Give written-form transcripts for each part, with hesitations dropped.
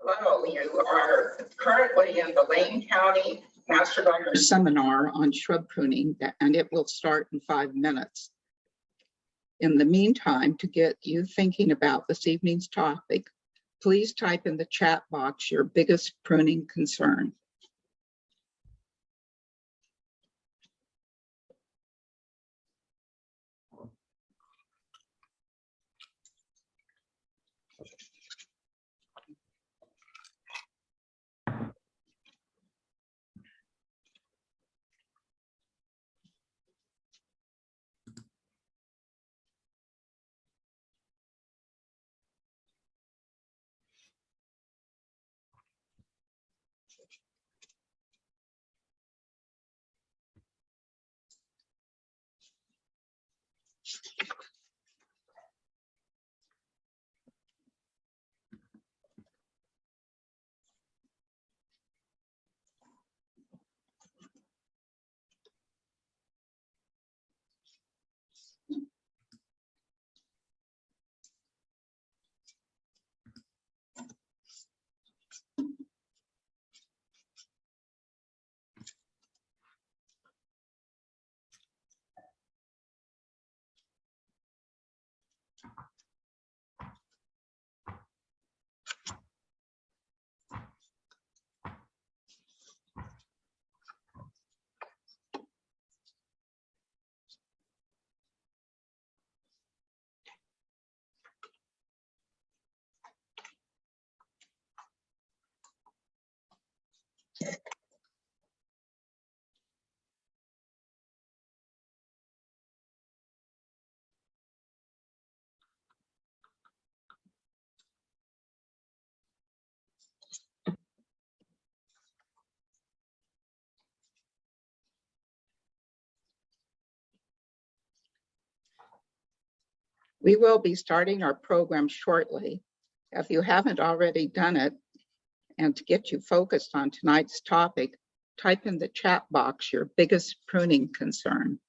Hello, you are currently in the Lane County Master Gardener Seminar on shrub pruning, and it will start in 5 minutes. In the meantime, to get you thinking about this evening's topic, please type in the chat box your biggest pruning concern. We will be starting our program shortly. If you haven't already done it, and to get you focused on tonight's topic, type in the chat box your biggest pruning concern.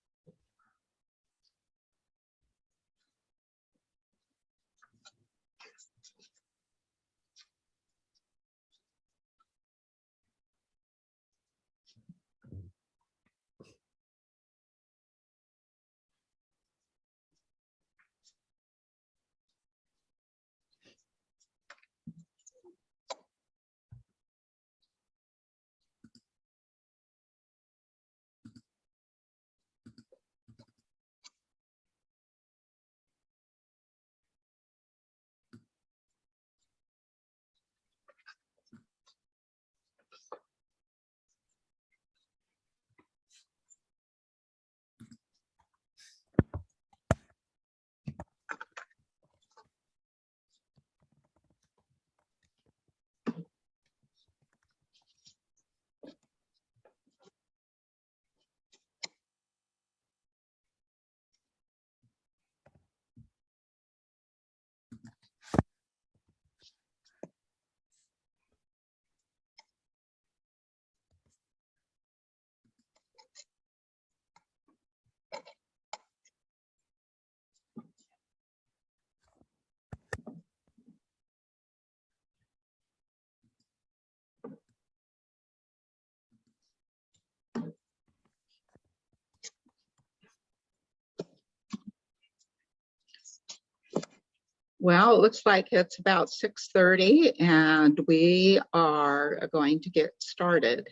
Well, it looks like it's about 6:30 and we are going to get started.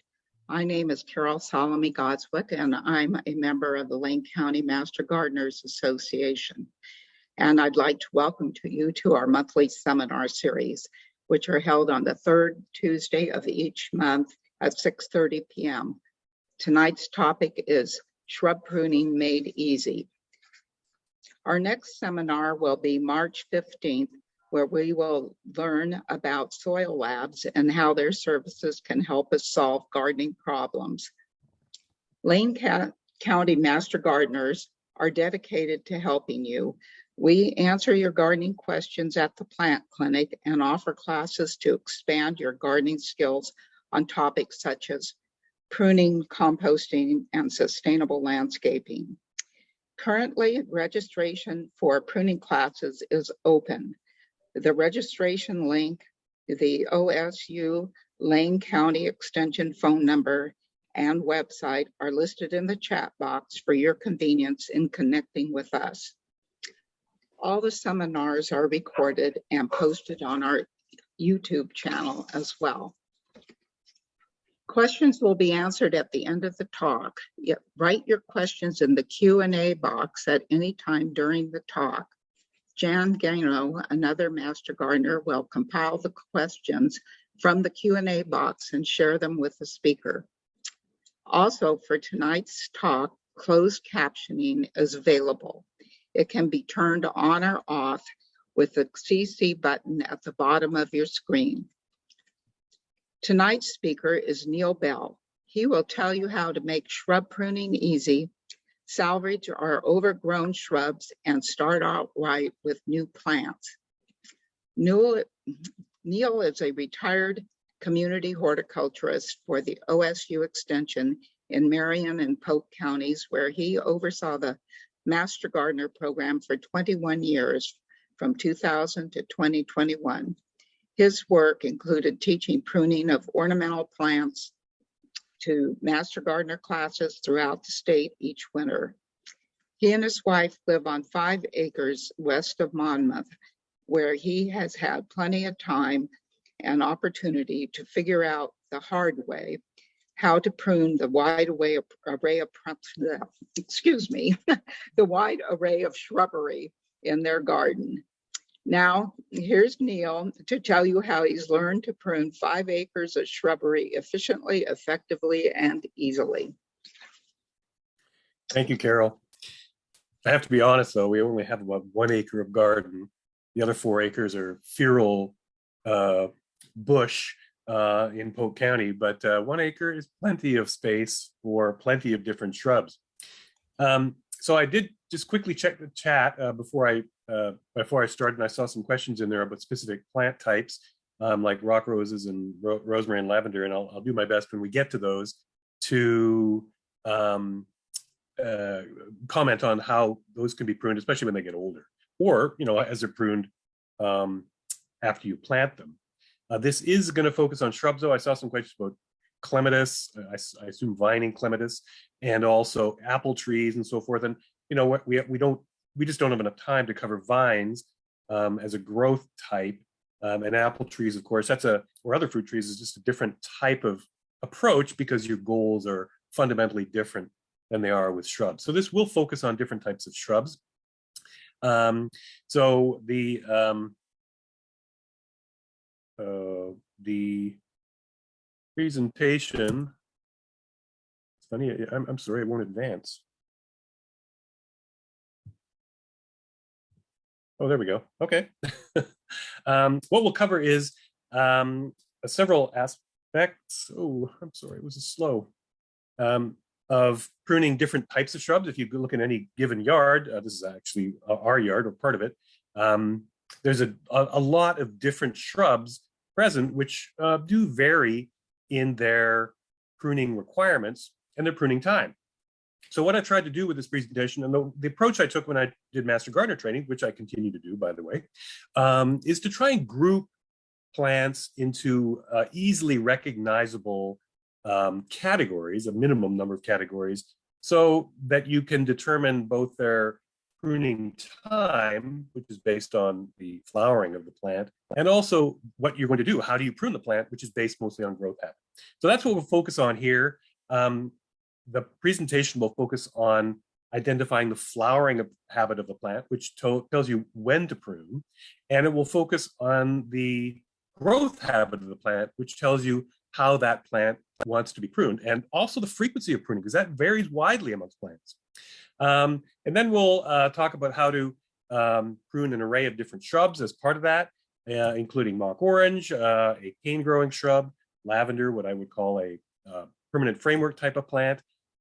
My name is Carol Solomon Godswick and I'm a member of the Lane County Master Gardeners Association. And I'd like to welcome you to our monthly seminar series, which are held on the third Tuesday of each month at 6:30 p.m. Tonight's topic is shrub pruning made easy. Our next seminar will be March 15th, where we will learn about soil labs and how their services can help us solve gardening problems. Lane County Master Gardeners are dedicated to helping you. We answer your gardening questions at the plant clinic and offer classes to expand your gardening skills on topics such as pruning, composting, and sustainable landscaping. Currently, registration for pruning classes is open. The registration link The OSU Lane County Extension phone number and website are listed in the chat box for your convenience in connecting with us. All the seminars are recorded and posted on our YouTube channel as well. Questions will be answered at the end of the talk. Write your questions in the Q&A box at any time during the talk. Jan Gano, another Master Gardener, will compile the questions from the Q&A box and share them with the speaker. Also, for tonight's talk, closed captioning is available. It can be turned on or off with the CC button at the bottom of your screen. Tonight's speaker is Neil Bell. He will tell you how to make shrub pruning easy, salvage our overgrown shrubs, and start out right with new plants. Neil is a retired community horticulturist for the OSU Extension in Marion and Polk counties, where he oversaw the Master Gardener program for 21 years, from 2000 to 2021. His work included teaching pruning of ornamental plants to Master Gardener classes throughout the state each winter. He and his wife live on 5 acres west of Monmouth, where he has had plenty of time and opportunity to figure out the hard way how to prune the wide array of the wide array of shrubbery in their garden. Now, here's Neil to tell you how he's learned to prune 5 acres of shrubbery efficiently, effectively, and easily. Thank you, Carol. I have to be honest, though, we only have about 1 acre of garden. The other 4 acres are feral bush in Polk County, but 1 acre is plenty of space for plenty of different shrubs. So I did just quickly check the chat before I started, and I saw some questions in there about specific plant types, like rock roses and rosemary and lavender, and I'll do my best when we get to those to comment on how those can be pruned, especially when they get older, or as they're pruned after you plant them. This is going to focus on shrubs, though. I saw some questions about clematis, I assume vining clematis, and also apple trees and so forth. And what we just don't have enough time to cover vines as a growth type, and apple trees, of course, or other fruit trees is just a different type of approach because your goals are fundamentally different than they are with shrubs. So this will focus on different types of shrubs. So the presentation, it's funny, I'm sorry, it won't advance. Oh, there we go. Okay. What we'll cover is several aspects. Oh, I'm sorry, it was slow. Of pruning different types of shrubs. If you look at any given yard, this is actually our yard or part of it, there's a lot of different shrubs present, which do vary in their pruning requirements and their pruning time. So what I tried to do with this presentation, and the approach I took when I did Master Gardener training, which I continue to do, by the way, is to try and group plants into easily recognizable categories, a minimum number of categories, so that you can determine both their pruning time, which is based on the flowering of the plant, and also what you're going to do. How do you prune the plant, which is based mostly on growth habit. So that's what we'll focus on here. The presentation will focus on identifying the flowering habit of the plant, which tells you when to prune, and it will focus on the growth habit of the plant, which tells you how that plant wants to be pruned, and also the frequency of pruning, because that varies widely amongst plants. And then we'll talk about how to prune an array of different shrubs as part of that, including mock orange, a cane-growing shrub, lavender, what I would call a permanent framework type of plant,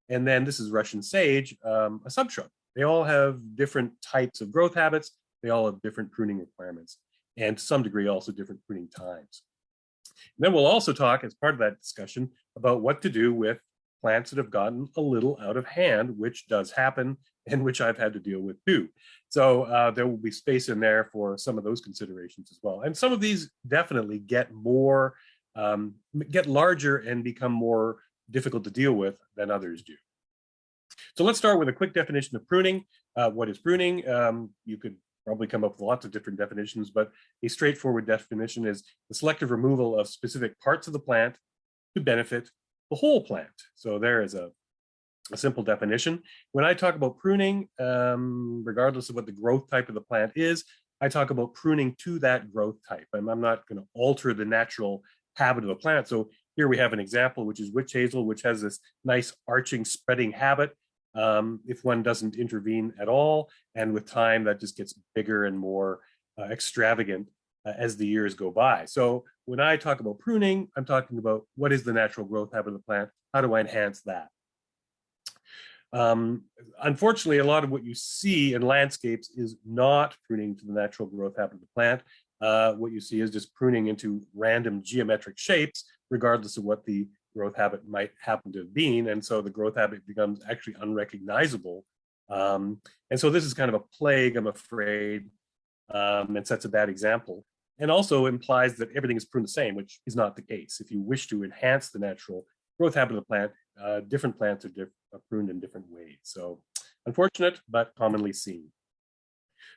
and then this is Russian sage, a sub-shrub. They all have different types of growth habits. They all have different pruning requirements, and to some degree also different pruning times. And then we'll also talk, as part of that discussion, about what to do with plants that have gotten a little out of hand, which does happen. and which I've had to deal with too. So there will be space in there for some of those considerations as well. And some of these definitely get more, get larger and become more difficult to deal with than others do. So let's start with a quick definition of pruning. What is pruning? You could probably come up with lots of different definitions, but a straightforward definition is the selective removal of specific parts of the plant to benefit the whole plant. So there is a simple definition. When I talk about pruning, regardless of what the growth type of the plant is, I talk about pruning to that growth type. I'm not going to alter the natural habit of the plant. So here we have an example, which is witch hazel, which has this nice arching, spreading habit. If one doesn't intervene at all, and with time that just gets bigger and more extravagant as the years go by. So when I talk about pruning, I'm talking about what is the natural growth habit of the plant? How do I enhance that? Unfortunately, a lot of what you see in landscapes is not pruning to the natural growth habit of the plant. What you see is just pruning into random geometric shapes, regardless of what the growth habit might happen to have been. And so the growth habit becomes actually unrecognizable. And so this is kind of a plague, I'm afraid, and sets a bad example. And also implies that everything is pruned the same, which is not the case. If you wish to enhance the natural growth habit of the plant, different plants are pruned in different ways. So unfortunate, but commonly seen.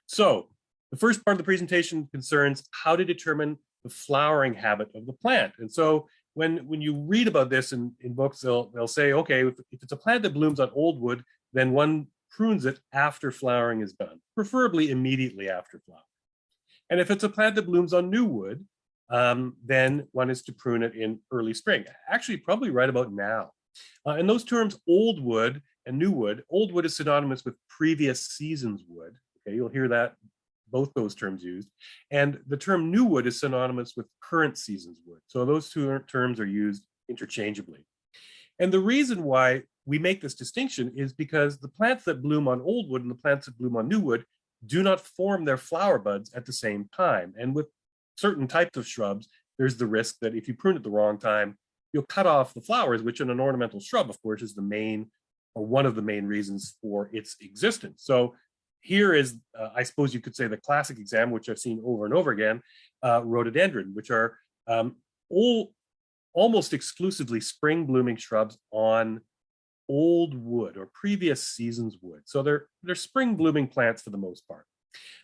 So the first part of the presentation concerns how to determine the flowering habit of the plant. And so when you read about this in books, they'll say, okay, if it's a plant that blooms on old wood, then one prunes it after flowering is done, preferably immediately after flowering. And if it's a plant that blooms on new wood, then one is to prune it in early spring, actually probably right about now. And those terms, old wood and new wood, old wood is synonymous with previous season's wood. Okay, you'll hear that, both those terms used. And the term new wood is synonymous with current season's wood. So those two terms are used interchangeably. And the reason why we make this distinction is because the plants that bloom on old wood and the plants that bloom on new wood do not form their flower buds at the same time. And with certain types of shrubs, there's the risk that if you prune at the wrong time, you'll cut off the flowers, which in an ornamental shrub, of course, is the main or one of the main reasons for its existence. So here is, I suppose you could say, the classic example, which I've seen over and over again, rhododendron, which are almost exclusively spring blooming shrubs on old wood or previous season's wood. So they're spring blooming plants for the most part.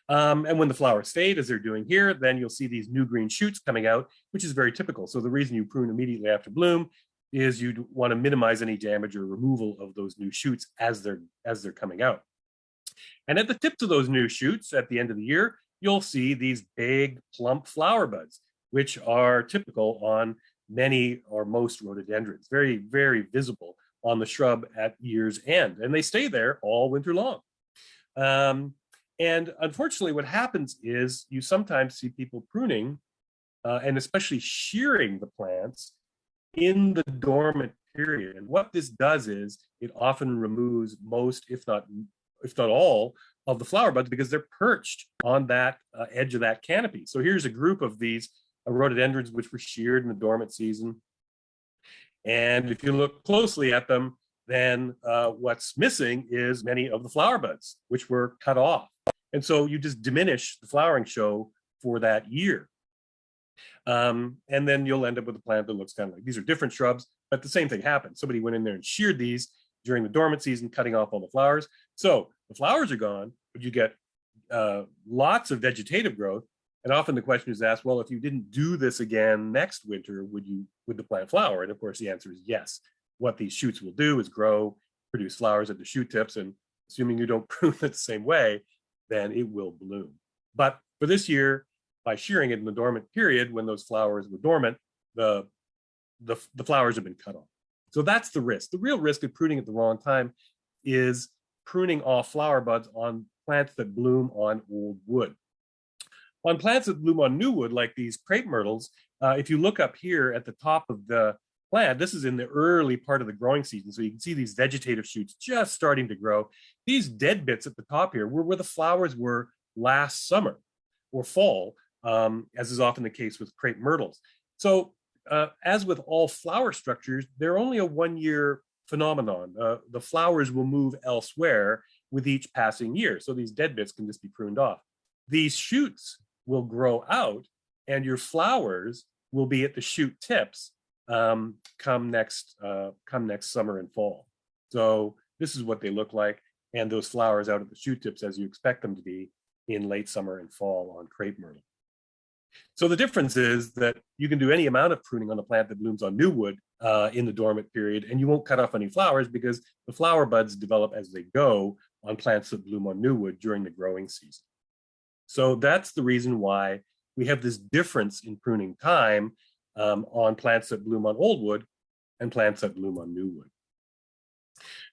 And when the flowers fade, as they're doing here, then you'll see these new green shoots coming out, which is very typical. So the reason you prune immediately after bloom is you want to minimize any damage or removal of those new shoots as they're coming out. And at the tips of those new shoots at the end of the year, you'll see these big plump flower buds, which are typical on many or most rhododendrons, very, very visible on the shrub at year's end. And they stay there all winter long. And unfortunately, what happens is you sometimes see people pruning and especially shearing the plants in the dormant period. And what this does is it often removes most, if not all, of the flower buds because they're perched on that edge of that canopy. So here's a group of these rhododendrons which were sheared in the dormant season. And if you look closely at them, then what's missing is many of the flower buds, which were cut off. And so you just diminish the flowering show for that year. And then you'll end up with a plant that looks kind of like, these are different shrubs, but the same thing happened. Somebody went in there and sheared these during the dormant season, cutting off all the flowers. So the flowers are gone, but you get lots of vegetative growth. And often the question is asked, well, if you didn't do this again next winter, would the plant flower? And of course, the answer is yes. What these shoots will do is grow, produce flowers at the shoot tips, and assuming you don't prune it the same way, then it will bloom. But for this year, by shearing it in the dormant period, when those flowers were dormant, the flowers have been cut off. So that's the risk. The real risk of pruning at the wrong time is pruning off flower buds on plants that bloom on old wood. On plants that bloom on new wood, like these crepe myrtles, if you look up here at the top of the plant, this is in the early part of the growing season, so you can see these vegetative shoots just starting to grow. These dead bits at the top here were where the flowers were last summer or fall, as is often the case with crepe myrtles. So as with all flower structures, they're only a one-year phenomenon. The flowers will move elsewhere, with each passing year. So these dead bits can just be pruned off. These shoots will grow out, and your flowers will be at the shoot tips come next summer and fall. So this is what they look like, and those flowers out at the shoot tips as you expect them to be in late summer and fall on crepe myrtle. So the difference is that you can do any amount of pruning on a plant that blooms on new wood in the dormant period, and you won't cut off any flowers because the flower buds develop as they go on plants that bloom on new wood during the growing season. So that's the reason why we have this difference in pruning time on plants that bloom on old wood and plants that bloom on new wood.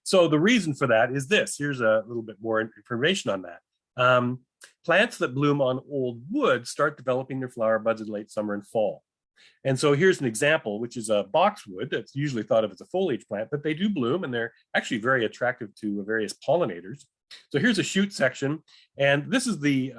So the reason for that is this. Here's a little bit more information on that. Plants that bloom on old wood start developing their flower buds in late summer and fall. And so here's an example, which is a boxwood that's usually thought of as a foliage plant, but they do bloom, and they're actually very attractive to various pollinators. So here's a shoot section, and this is the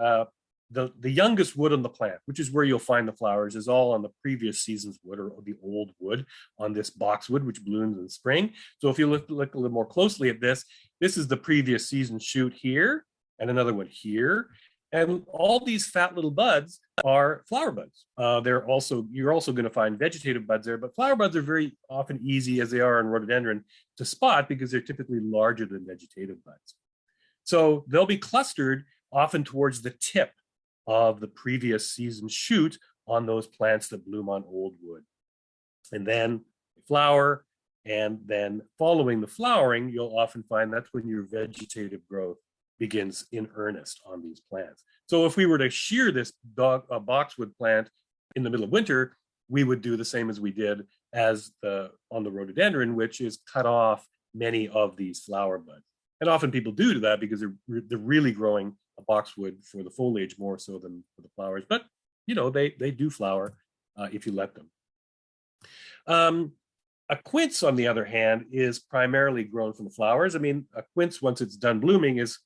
youngest wood on the plant, which is where you'll find the flowers, is all on the previous season's wood or the old wood on this boxwood, which blooms in spring. So if you look a little more closely at this, this is the previous season shoot here, and another one here. And all these fat little buds are flower buds. You're also going to find vegetative buds there, but flower buds are very often easy, as they are in rhododendron, to spot because they're typically larger than vegetative buds. So they'll be clustered often towards the tip of the previous season shoot on those plants that bloom on old wood. And then they flower, and then following the flowering, you'll often find that's when your vegetative growth begins in earnest on these plants. So if we were to shear this boxwood plant in the middle of winter, we would do the same as we did on the rhododendron, which is cut off many of these flower buds. And often people do that because they're really growing a boxwood for the foliage more so than for the flowers. But they do flower if you let them. A quince, on the other hand, is primarily grown from the flowers. I mean, a quince, once it's done blooming, is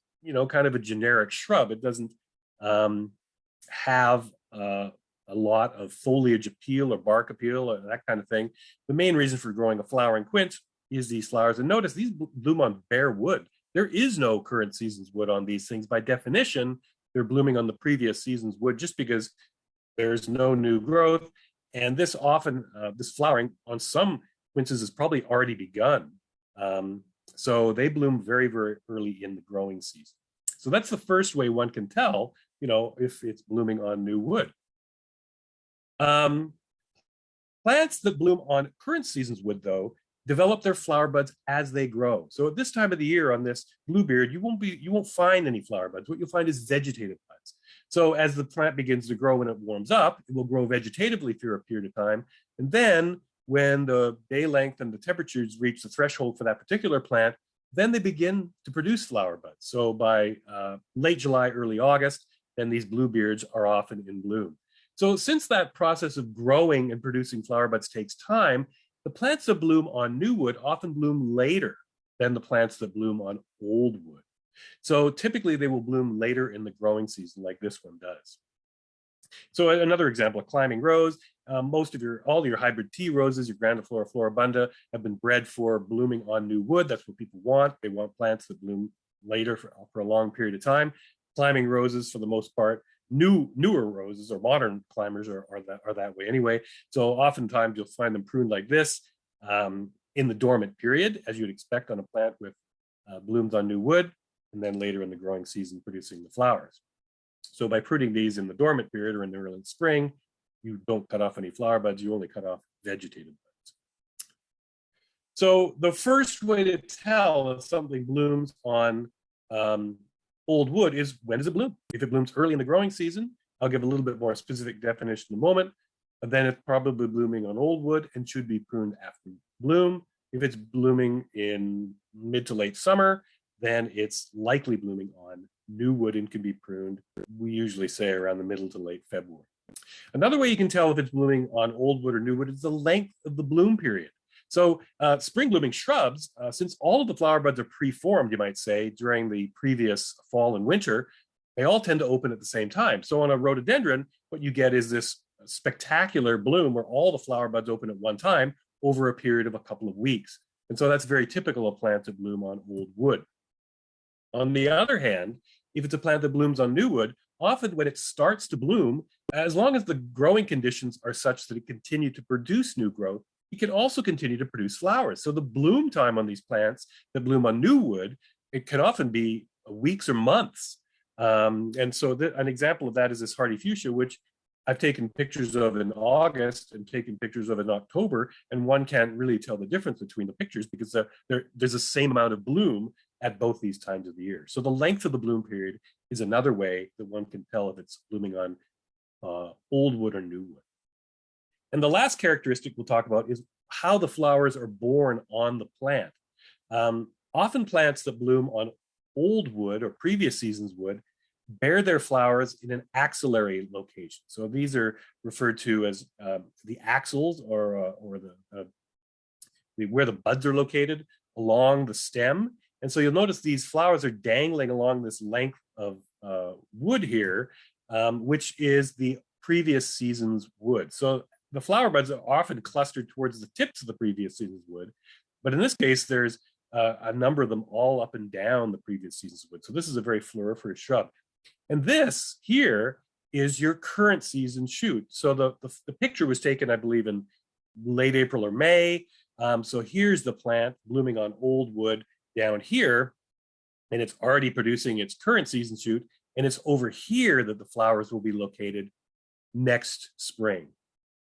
kind of a generic shrub. It doesn't have a lot of foliage appeal or bark appeal or that kind of thing. The main reason for growing a flowering quince is these flowers. And notice these bloom on bare wood. There is no current season's wood on these things. By definition, they're blooming on the previous season's wood just because there's no new growth. And this flowering on some quinces has probably already begun. So they bloom very, very early in the growing season. So that's the first way one can tell, if it's blooming on new wood. Plants that bloom on current season's wood, though, develop their flower buds as they grow. So at this time of the year on this bluebeard, you won't find any flower buds. What you'll find is vegetative buds. So as the plant begins to grow and it warms up, it will grow vegetatively for a period of time. And then when the day length and the temperatures reach the threshold for that particular plant, then they begin to produce flower buds. So by late July, early August, then these bluebeards are often in bloom. So since that process of growing and producing flower buds takes time, the plants that bloom on new wood often bloom later than the plants that bloom on old wood. So typically they will bloom later in the growing season, like this one does. So another example, a climbing rose. All your hybrid tea roses, your grandiflora floribunda, have been bred for blooming on new wood. That's what people want. They want plants that bloom later for a long period of time. Climbing roses, for the most part, newer roses or modern climbers are that way anyway. So oftentimes you'll find them pruned like this in the dormant period, as you'd expect on a plant with blooms on new wood, and then later in the growing season producing the flowers. So by pruning these in the dormant period or in the early spring, you don't cut off any flower buds, you only cut off vegetative buds. So the first way to tell if something blooms on old wood is, when does it bloom? If it blooms early in the growing season, I'll give a little bit more specific definition in a moment, but then it's probably blooming on old wood and should be pruned after bloom. If it's blooming in mid to late summer, then it's likely blooming on new wood and can be pruned, we usually say around the middle to late February. Another way you can tell if it's blooming on old wood or new wood is the length of the bloom period. So spring blooming shrubs, since all of the flower buds are pre-formed, you might say, during the previous fall and winter, they all tend to open at the same time. So on a rhododendron, what you get is this spectacular bloom where all the flower buds open at one time over a period of a couple of weeks. And so that's very typical of plants that bloom on old wood. On the other hand, if it's a plant that blooms on new wood, often when it starts to bloom, as long as the growing conditions are such that it continue to produce new growth, it can also continue to produce flowers. So the bloom time on these plants that bloom on new wood, it can often be weeks or months. And so an example of that is this hardy fuchsia, which I've taken pictures of in August and taken pictures of in October, and one can't really tell the difference between the pictures because there's the same amount of bloom at both these times of the year. So the length of the bloom period is another way that one can tell if it's blooming on old wood or new wood. And the last characteristic we'll talk about is how the flowers are born on the plant. Often plants that bloom on old wood or previous season's wood bear their flowers in an axillary location. So these are referred to as the axils or where the buds are located along the stem. And so you'll notice these flowers are dangling along this length of wood here, which is the previous season's wood. So the flower buds are often clustered towards the tips of the previous season's wood. But in this case, there's a number of them all up and down the previous season's wood. So this is a very floriferous shrub. And this here is your current season shoot. So the picture was taken, I believe, in late April or May. So here's the plant blooming on old wood down here, and it's already producing its current season shoot. And it's over here that the flowers will be located next spring.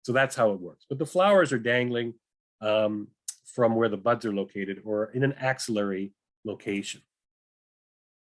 So that's how it works. But the flowers are dangling from where the buds are located or in an axillary location.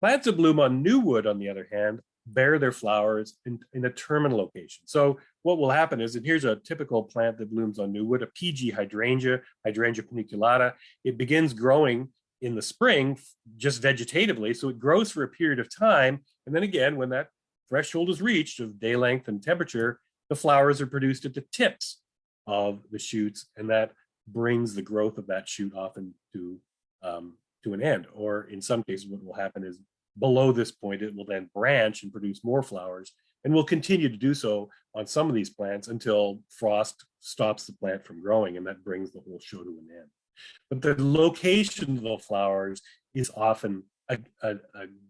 Plants that bloom on new wood, on the other hand, bear their flowers in a terminal location. So what will happen is, and here's a typical plant that blooms on new wood, a PG hydrangea, Hydrangea paniculata. It begins growing in the spring just vegetatively, so it grows for a period of time, and then again, when that threshold is reached of day length and temperature, the flowers are produced at the tips of the shoots, and that brings the growth of that shoot often to an end. Or in some cases, what will happen is below this point, it will then branch and produce more flowers, and will continue to do so on some of these plants until frost stops the plant from growing, and that brings the whole show to an end. But the location of the flowers is often a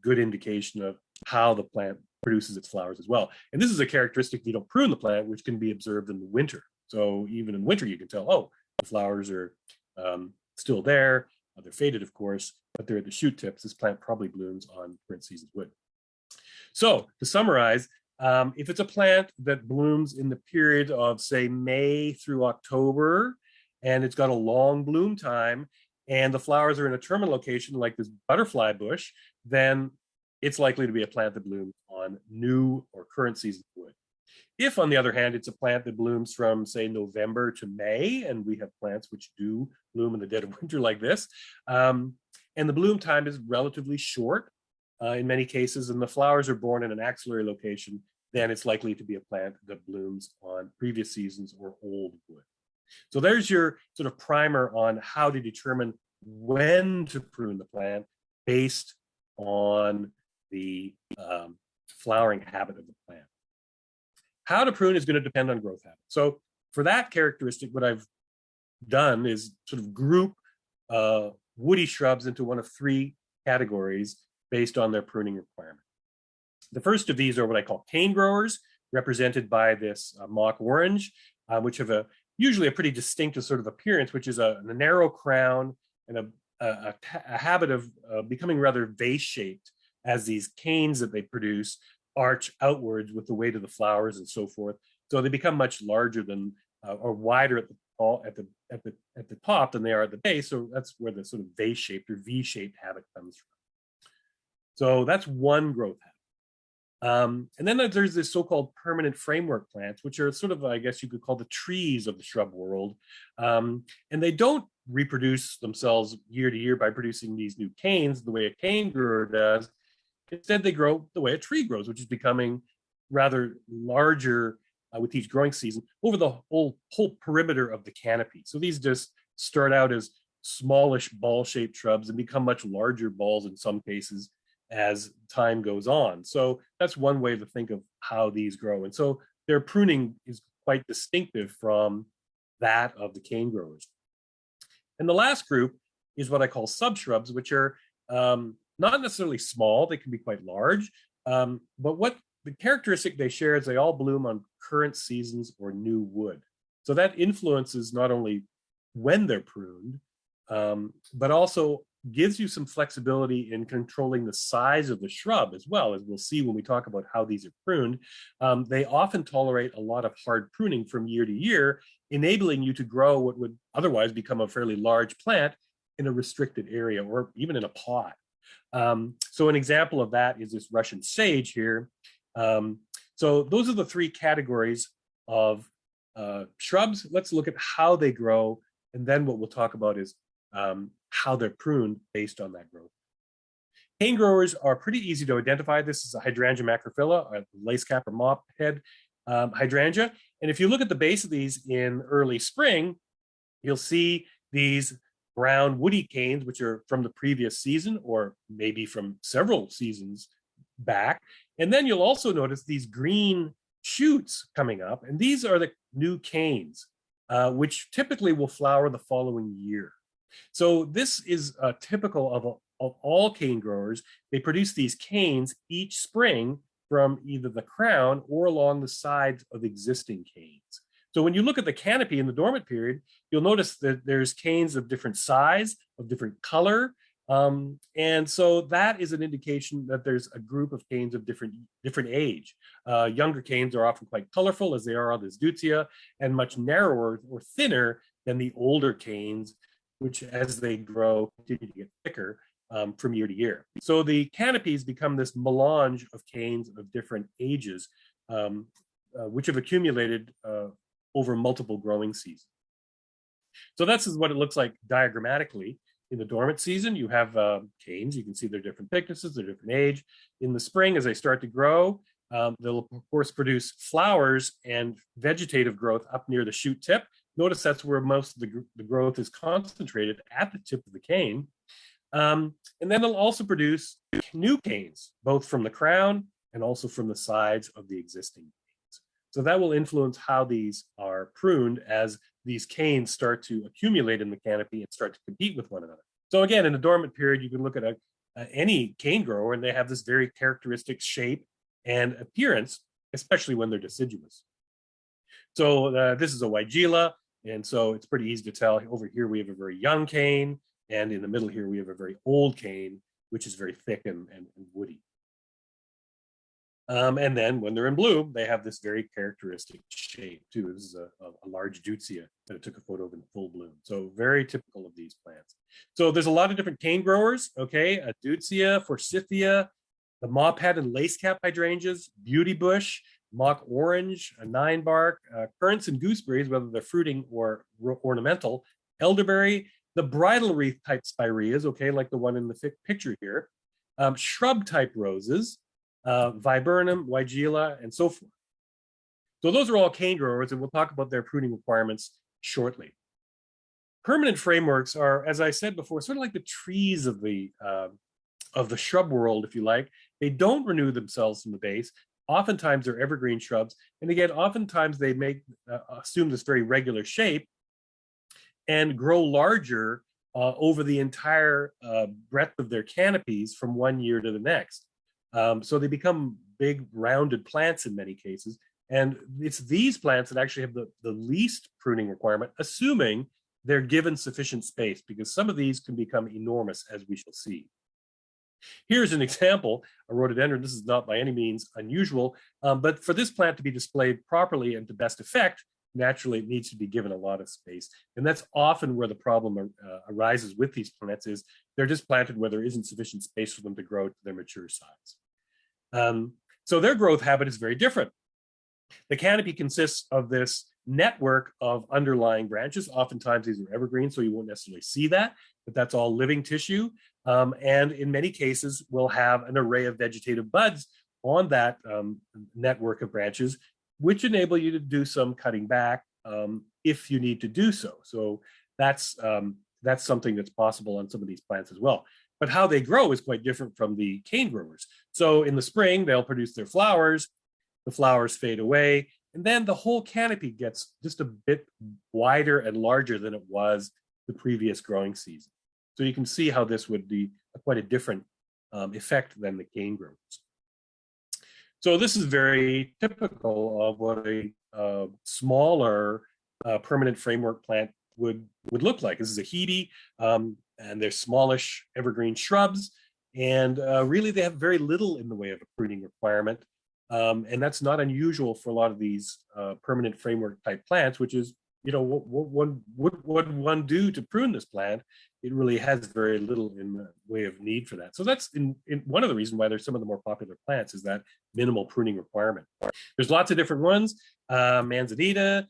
good indication of how the plant produces its flowers as well. And this is a characteristic if you don't prune the plant, which can be observed in the winter. So even in winter, you can tell, oh, the flowers are still there. They're faded, of course, but they're at the shoot tips. This plant probably blooms on current season's wood. So to summarize, if it's a plant that blooms in the period of, say, May through October, and it's got a long bloom time, and the flowers are in a terminal location like this butterfly bush, then it's likely to be a plant that blooms on new or current season wood. If, on the other hand, it's a plant that blooms from, say, November to May, and we have plants which do bloom in the dead of winter like this, and the bloom time is relatively short in many cases, and the flowers are born in an axillary location, then it's likely to be a plant that blooms on previous seasons or old wood. So there's your sort of primer on how to determine when to prune the plant based on the flowering habit of the plant. How to prune is going to depend on growth habit. So for that characteristic, what I've done is sort of group woody shrubs into one of three categories based on their pruning requirement. The first of these are what I call cane growers, represented by this mock orange, which have usually a pretty distinctive sort of appearance, which is a narrow crown and a habit of becoming rather vase-shaped as these canes that they produce arch outwards with the weight of the flowers and so forth. So they become much larger than or wider at the top than they are at the base. So that's where the sort of vase-shaped or V-shaped habit comes from. So that's one growth habit. And then there's this so-called permanent framework plants, which are sort of, I guess you could call the trees of the shrub world. And they don't reproduce themselves year to year by producing these new canes the way a cane grower does. Instead, they grow the way a tree grows, which is becoming rather larger with each growing season over the whole perimeter of the canopy. So these just start out as smallish ball-shaped shrubs and become much larger balls in some cases as time goes on. So that's one way to think of how these grow. And so their pruning is quite distinctive from that of the cane growers. And the last group is what I call sub-shrubs, which are not necessarily small, they can be quite large. But what the characteristic they share is they all bloom on current seasons or new wood. So that influences not only when they're pruned, but also gives you some flexibility in controlling the size of the shrub as well, as we'll see when we talk about how these are pruned. They often tolerate a lot of hard pruning from year to year, enabling you to grow what would otherwise become a fairly large plant in a restricted area or even in a pot. So an example of that is this Russian sage here. So those are the three categories of shrubs. Let's look at how they grow, and then what we'll talk about is how they're pruned based on that growth. Cane growers are pretty easy to identify. This is a hydrangea macrophylla, a lace cap or mop head hydrangea. And if you look at the base of these in early spring, you'll see these brown woody canes, which are from the previous season or maybe from several seasons back. And then you'll also notice these green shoots coming up. And these are the new canes, which typically will flower the following year. So this is typical of all cane growers. They produce these canes each spring from either the crown or along the sides of existing canes. So when you look at the canopy in the dormant period, you'll notice that there's canes of different size, of different color. And so that is an indication that there's a group of canes of different age. Younger canes are often quite colorful, as they are on this Deutzia, and much narrower or thinner than the older canes, which as they grow continue to get thicker from year to year. So the canopies become this melange of canes of different ages, which have accumulated over multiple growing seasons. So that's what it looks like diagrammatically. In the dormant season, you have canes. You can see their different thicknesses, their different age. In the spring, as they start to grow, they'll of course produce flowers and vegetative growth up near the shoot tip. Notice that's where most of the growth is concentrated, at the tip of the cane. And then they'll also produce new canes, both from the crown and also from the sides of the existing canes. So that will influence how these are pruned as these canes start to accumulate in the canopy and start to compete with one another. So again, in the dormant period, you can look at any cane grower and they have this very characteristic shape and appearance, especially when they're deciduous. So this is a Weigela, and so it's pretty easy to tell. Over here, we have a very young cane, and in the middle here, we have a very old cane, which is very thick and woody. And then when they're in bloom, they have this very characteristic shape too. This is a large Deutzia that I took a photo of in full bloom. So very typical of these plants. So there's a lot of different cane growers, okay? A Deutzia, Forsythia, the mophead and lace cap hydrangeas, beauty bush, mock orange, a 9-bark, currants and gooseberries, whether they're fruiting or ornamental, elderberry, the bridal wreath type spireas, okay, like the one in the picture here, shrub type roses, viburnum, Weigela, and so forth. So those are all cane growers, and we'll talk about their pruning requirements shortly. Permanent frameworks are, as I said before, sort of like the trees of the shrub world, if you like. They don't renew themselves from the base. Oftentimes they're evergreen shrubs, and again, oftentimes they assume this very regular shape and grow larger over the entire breadth of their canopies from one year to the next. So they become big rounded plants in many cases. And it's these plants that actually have the least pruning requirement, assuming they're given sufficient space, because some of these can become enormous, as we shall see. Here's an example, a rhododendron. This is not by any means unusual, but for this plant to be displayed properly and to best effect, naturally it needs to be given a lot of space. And that's often where the problem arises with these plants, is they're just planted where there isn't sufficient space for them to grow to their mature size. So their growth habit is very different. The canopy consists of this network of underlying branches. Oftentimes these are evergreen, so you won't necessarily see that, but that's all living tissue. And in many cases, we'll have an array of vegetative buds on that network of branches, which enable you to do some cutting back if you need to do so. So that's something that's possible on some of these plants as well. But how they grow is quite different from the cane growers. So in the spring, they'll produce their flowers, the flowers fade away, and then the whole canopy gets just a bit wider and larger than it was the previous growing season. So you can see how this would be quite a different effect than the cane growers. So this is very typical of what a smaller permanent framework plant would look like. This is a Hebe, and they're smallish evergreen shrubs, and really they have very little in the way of a pruning requirement. And that's not unusual for a lot of these permanent framework type plants, which is, what one do to prune this plant? It really has very little in the way of need for that. So that's in one of the reasons why there's some of the more popular plants is that minimal pruning requirement. There's lots of different ones: manzanita,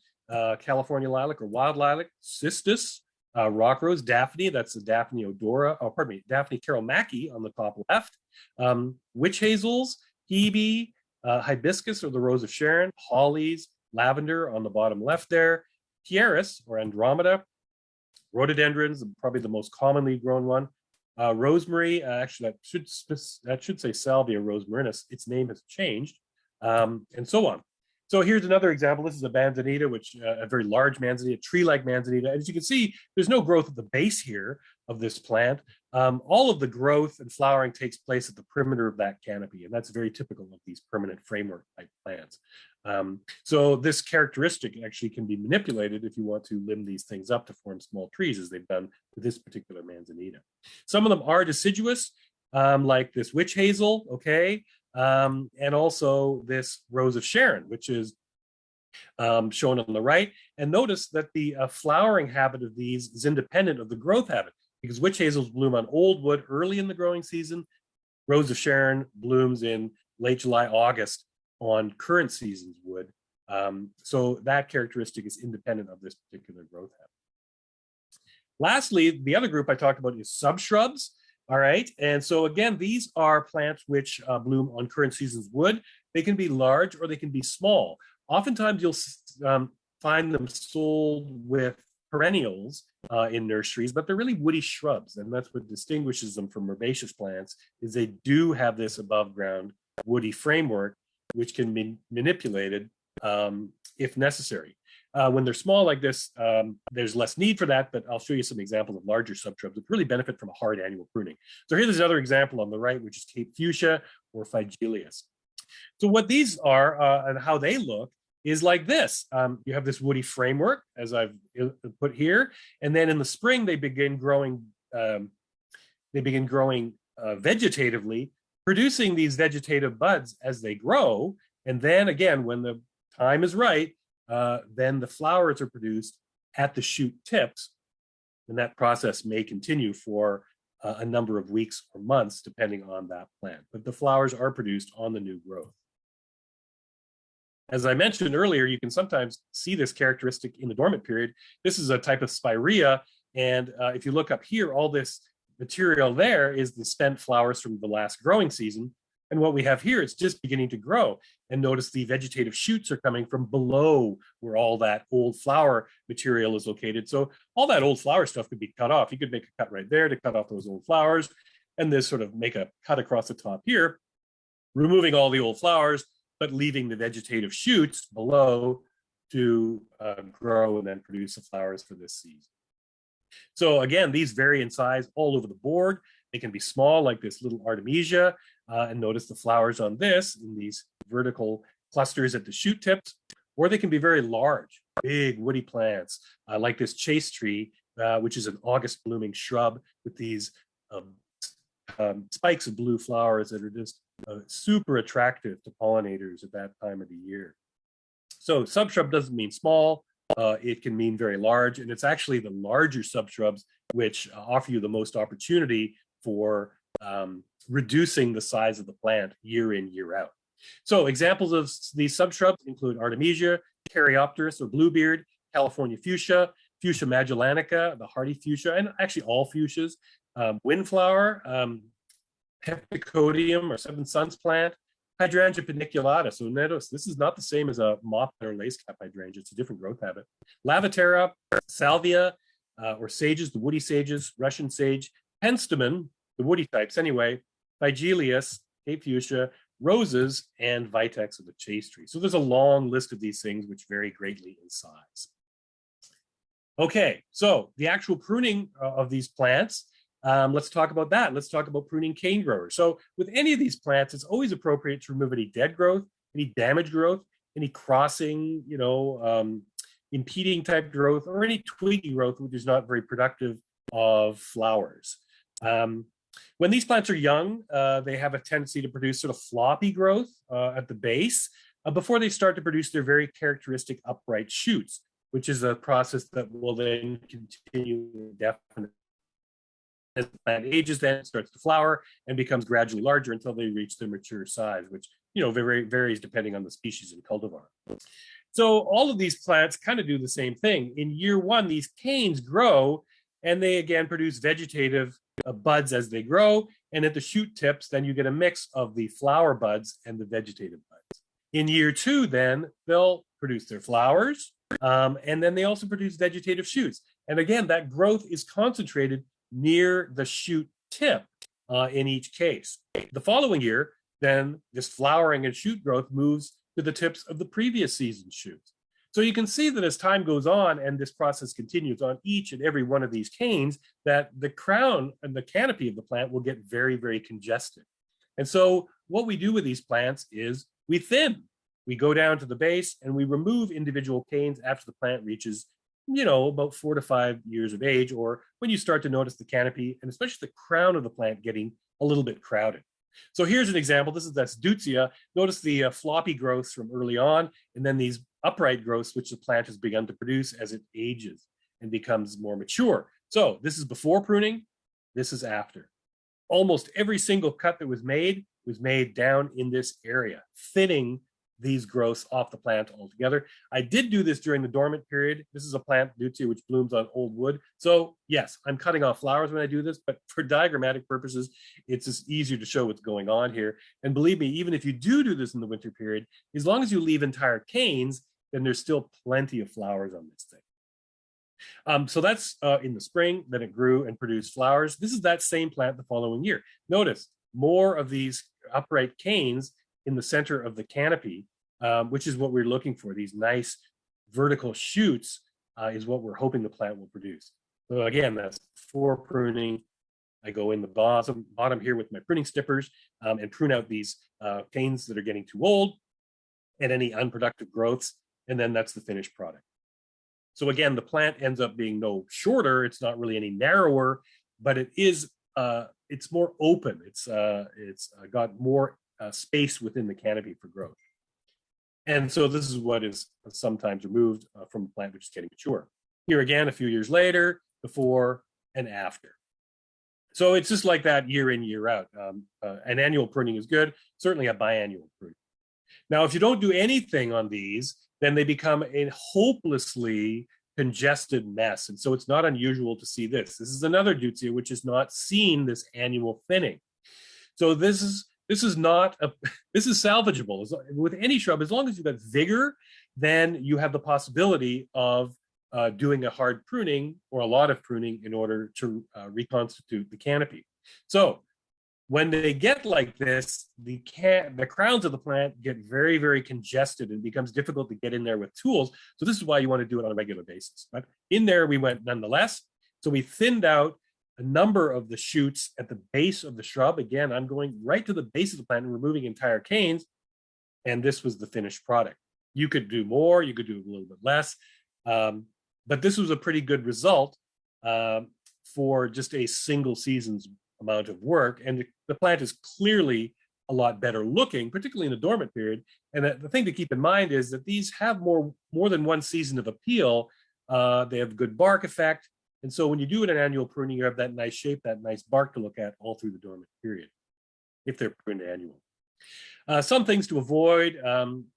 California lilac or wild lilac, cistus, rock rose, Daphne. That's the Daphne odora. Oh, pardon me, Daphne carolmacki on the top left. Witch hazels, hebe, hibiscus or the rose of Sharon, hollies, lavender on the bottom left there. Pieris or Andromeda, rhododendrons, probably the most commonly grown one. Rosemary, actually that should say Salvia rosmarinus. Its name has changed, and so on. So here's another example. This is a manzanita, which a very large manzanita, tree-like manzanita. As you can see, there's no growth at the base here of this plant. All of the growth and flowering takes place at the perimeter of that canopy, and that's very typical of these permanent framework type plants. So this characteristic actually can be manipulated if you want to limb these things up to form small trees, as they've done with this particular manzanita. Some of them are deciduous, like this witch hazel, okay, and also this rose of Sharon, which is shown on the right. And notice that the flowering habit of these is independent of the growth habit, because witch hazels bloom on old wood early in the growing season. Rose of Sharon blooms in late July, August on current season's wood. So that characteristic is independent of this particular growth habit. Lastly, the other group I talked about is sub-shrubs. All right, and so again, these are plants which bloom on current season's wood. They can be large or they can be small. Oftentimes you'll find them sold with perennials in nurseries, but they're really woody shrubs, and that's what distinguishes them from herbaceous plants, is they do have this above ground woody framework, which can be manipulated if necessary. When they're small like this, there's less need for that, but I'll show you some examples of larger subshrubs that really benefit from a hard annual pruning. So here's another example on the right, which is Cape Fuchsia or Phygelius. So what these are and how they look is like this. You have this woody framework, as I've put here, and then in the spring they begin growing vegetatively, producing these vegetative buds as they grow. And then again, when the time is right, then the flowers are produced at the shoot tips, and that process may continue for a number of weeks or months, depending on that plant. But the flowers are produced on the new growth. As I mentioned earlier, you can sometimes see this characteristic in the dormant period. This is a type of spirea, and if you look up here, all this material there is the spent flowers from the last growing season. And what we have here, it's just beginning to grow. And notice the vegetative shoots are coming from below where all that old flower material is located. So all that old flower stuff could be cut off. You could make a cut right there to cut off those old flowers, and this sort of make a cut across the top here, removing all the old flowers, but leaving the vegetative shoots below to grow and then produce the flowers for this season. So again, these vary in size all over the board. They can be small, like this little Artemisia, and notice the flowers on this in these vertical clusters at the shoot tips, or they can be very large, big woody plants, like this chase tree, which is an August blooming shrub with these spikes of blue flowers that are just super attractive to pollinators at that time of the year. So subshrub doesn't mean small. It can mean very large, and it's actually the larger subshrubs which offer you the most opportunity for reducing the size of the plant year in, year out. So examples of these subshrubs include Artemisia, Caryopteris or bluebeard, California fuchsia, Fuchsia magellanica, the hardy fuchsia, and actually all fuchsias, windflower, Heptacodium or seven suns plant, Hydrangea paniculata. So notice this is not the same as a moth or lacecap hydrangea. It's a different growth habit. Lavaterra, Salvia, or sages, the woody sages, Russian sage, Penstemon, the woody types anyway, Phygelius, Cape Fuchsia, roses, and Vitex of the chase tree. So there's a long list of these things which vary greatly in size. Okay, so the actual pruning of these plants Let's talk about that. Let's talk about pruning cane growers. So with any of these plants, it's always appropriate to remove any dead growth, any damaged growth, any crossing, impeding type growth, or any twiggy growth which is not very productive of flowers. When these plants are young, they have a tendency to produce sort of floppy growth at the base before they start to produce their very characteristic upright shoots, which is a process that will then continue indefinitely. As the plant ages, then it starts to flower and becomes gradually larger until they reach their mature size, which varies depending on the species and cultivar. So all of these plants kind of do the same thing. In year one, these canes grow and they again produce vegetative buds as they grow. And at the shoot tips, then you get a mix of the flower buds and the vegetative buds. In year two, then they'll produce their flowers, and then they also produce vegetative shoots. And again, that growth is concentrated near the shoot tip in each case. The following year, then this flowering and shoot growth moves to the tips of the previous season's shoots. So you can see that as time goes on and this process continues on each and every one of these canes, that the crown and the canopy of the plant will get very, very congested. And so what we do with these plants is we thin. We go down to the base and we remove individual canes after the plant reaches about 4 to 5 years of age, or when you start to notice the canopy and especially the crown of the plant getting a little bit crowded. So here's an example. That's Deutzia. Notice the floppy growths from early on, and then these upright growths, which the plant has begun to produce as it ages and becomes more mature. So this is before pruning. This is after. Almost every single cut that was made down in this area, thinning these growths off the plant altogether. I did do this during the dormant period. This is a plant, Deutzia, which blooms on old wood. So yes, I'm cutting off flowers when I do this, but for diagrammatic purposes, it's just easier to show what's going on here. And believe me, even if you do this in the winter period, as long as you leave entire canes, then there's still plenty of flowers on this thing. So that's in the spring, then it grew and produced flowers. This is that same plant the following year. Notice more of these upright canes in the center of the canopy, which is what we're looking for. These nice vertical shoots is what we're hoping the plant will produce. So again, that's before pruning. I go in the bottom here with my pruning snippers and prune out these canes that are getting too old and any unproductive growths. And then that's the finished product. So again, the plant ends up being no shorter. It's not really any narrower, but it is, it's more open. It's got more space within the canopy for growth. And so this is what is sometimes removed from a plant which is getting mature. Here again, a few years later, before and after. So it's just like that year in, year out. An annual pruning is good, certainly a biannual pruning. Now, if you don't do anything on these, then they become a hopelessly congested mess. And so it's not unusual to see this. This is another Deutzia which has not seen this annual thinning. So this is salvageable. With any shrub, as long as you've got vigor, then you have the possibility of doing a hard pruning or a lot of pruning in order to reconstitute the canopy. So when they get like this, the crowns of the plant get very, very congested and it becomes difficult to get in there with tools. So this is why you want to do it on a regular basis. But in there we went nonetheless. So we thinned out a number of the shoots at the base of the shrub. Again, I'm going right to the base of the plant and removing entire canes. And this was the finished product. You could do more, you could do a little bit less. But this was a pretty good result for just a single season's amount of work. And the plant is clearly a lot better looking, particularly in the dormant period. And the thing to keep in mind is that these have more than one season of appeal. They have good bark effect. And so when you do an annual pruning, you have that nice shape, that nice bark to look at all through the dormant period, if they're pruned annual. Some things to avoid.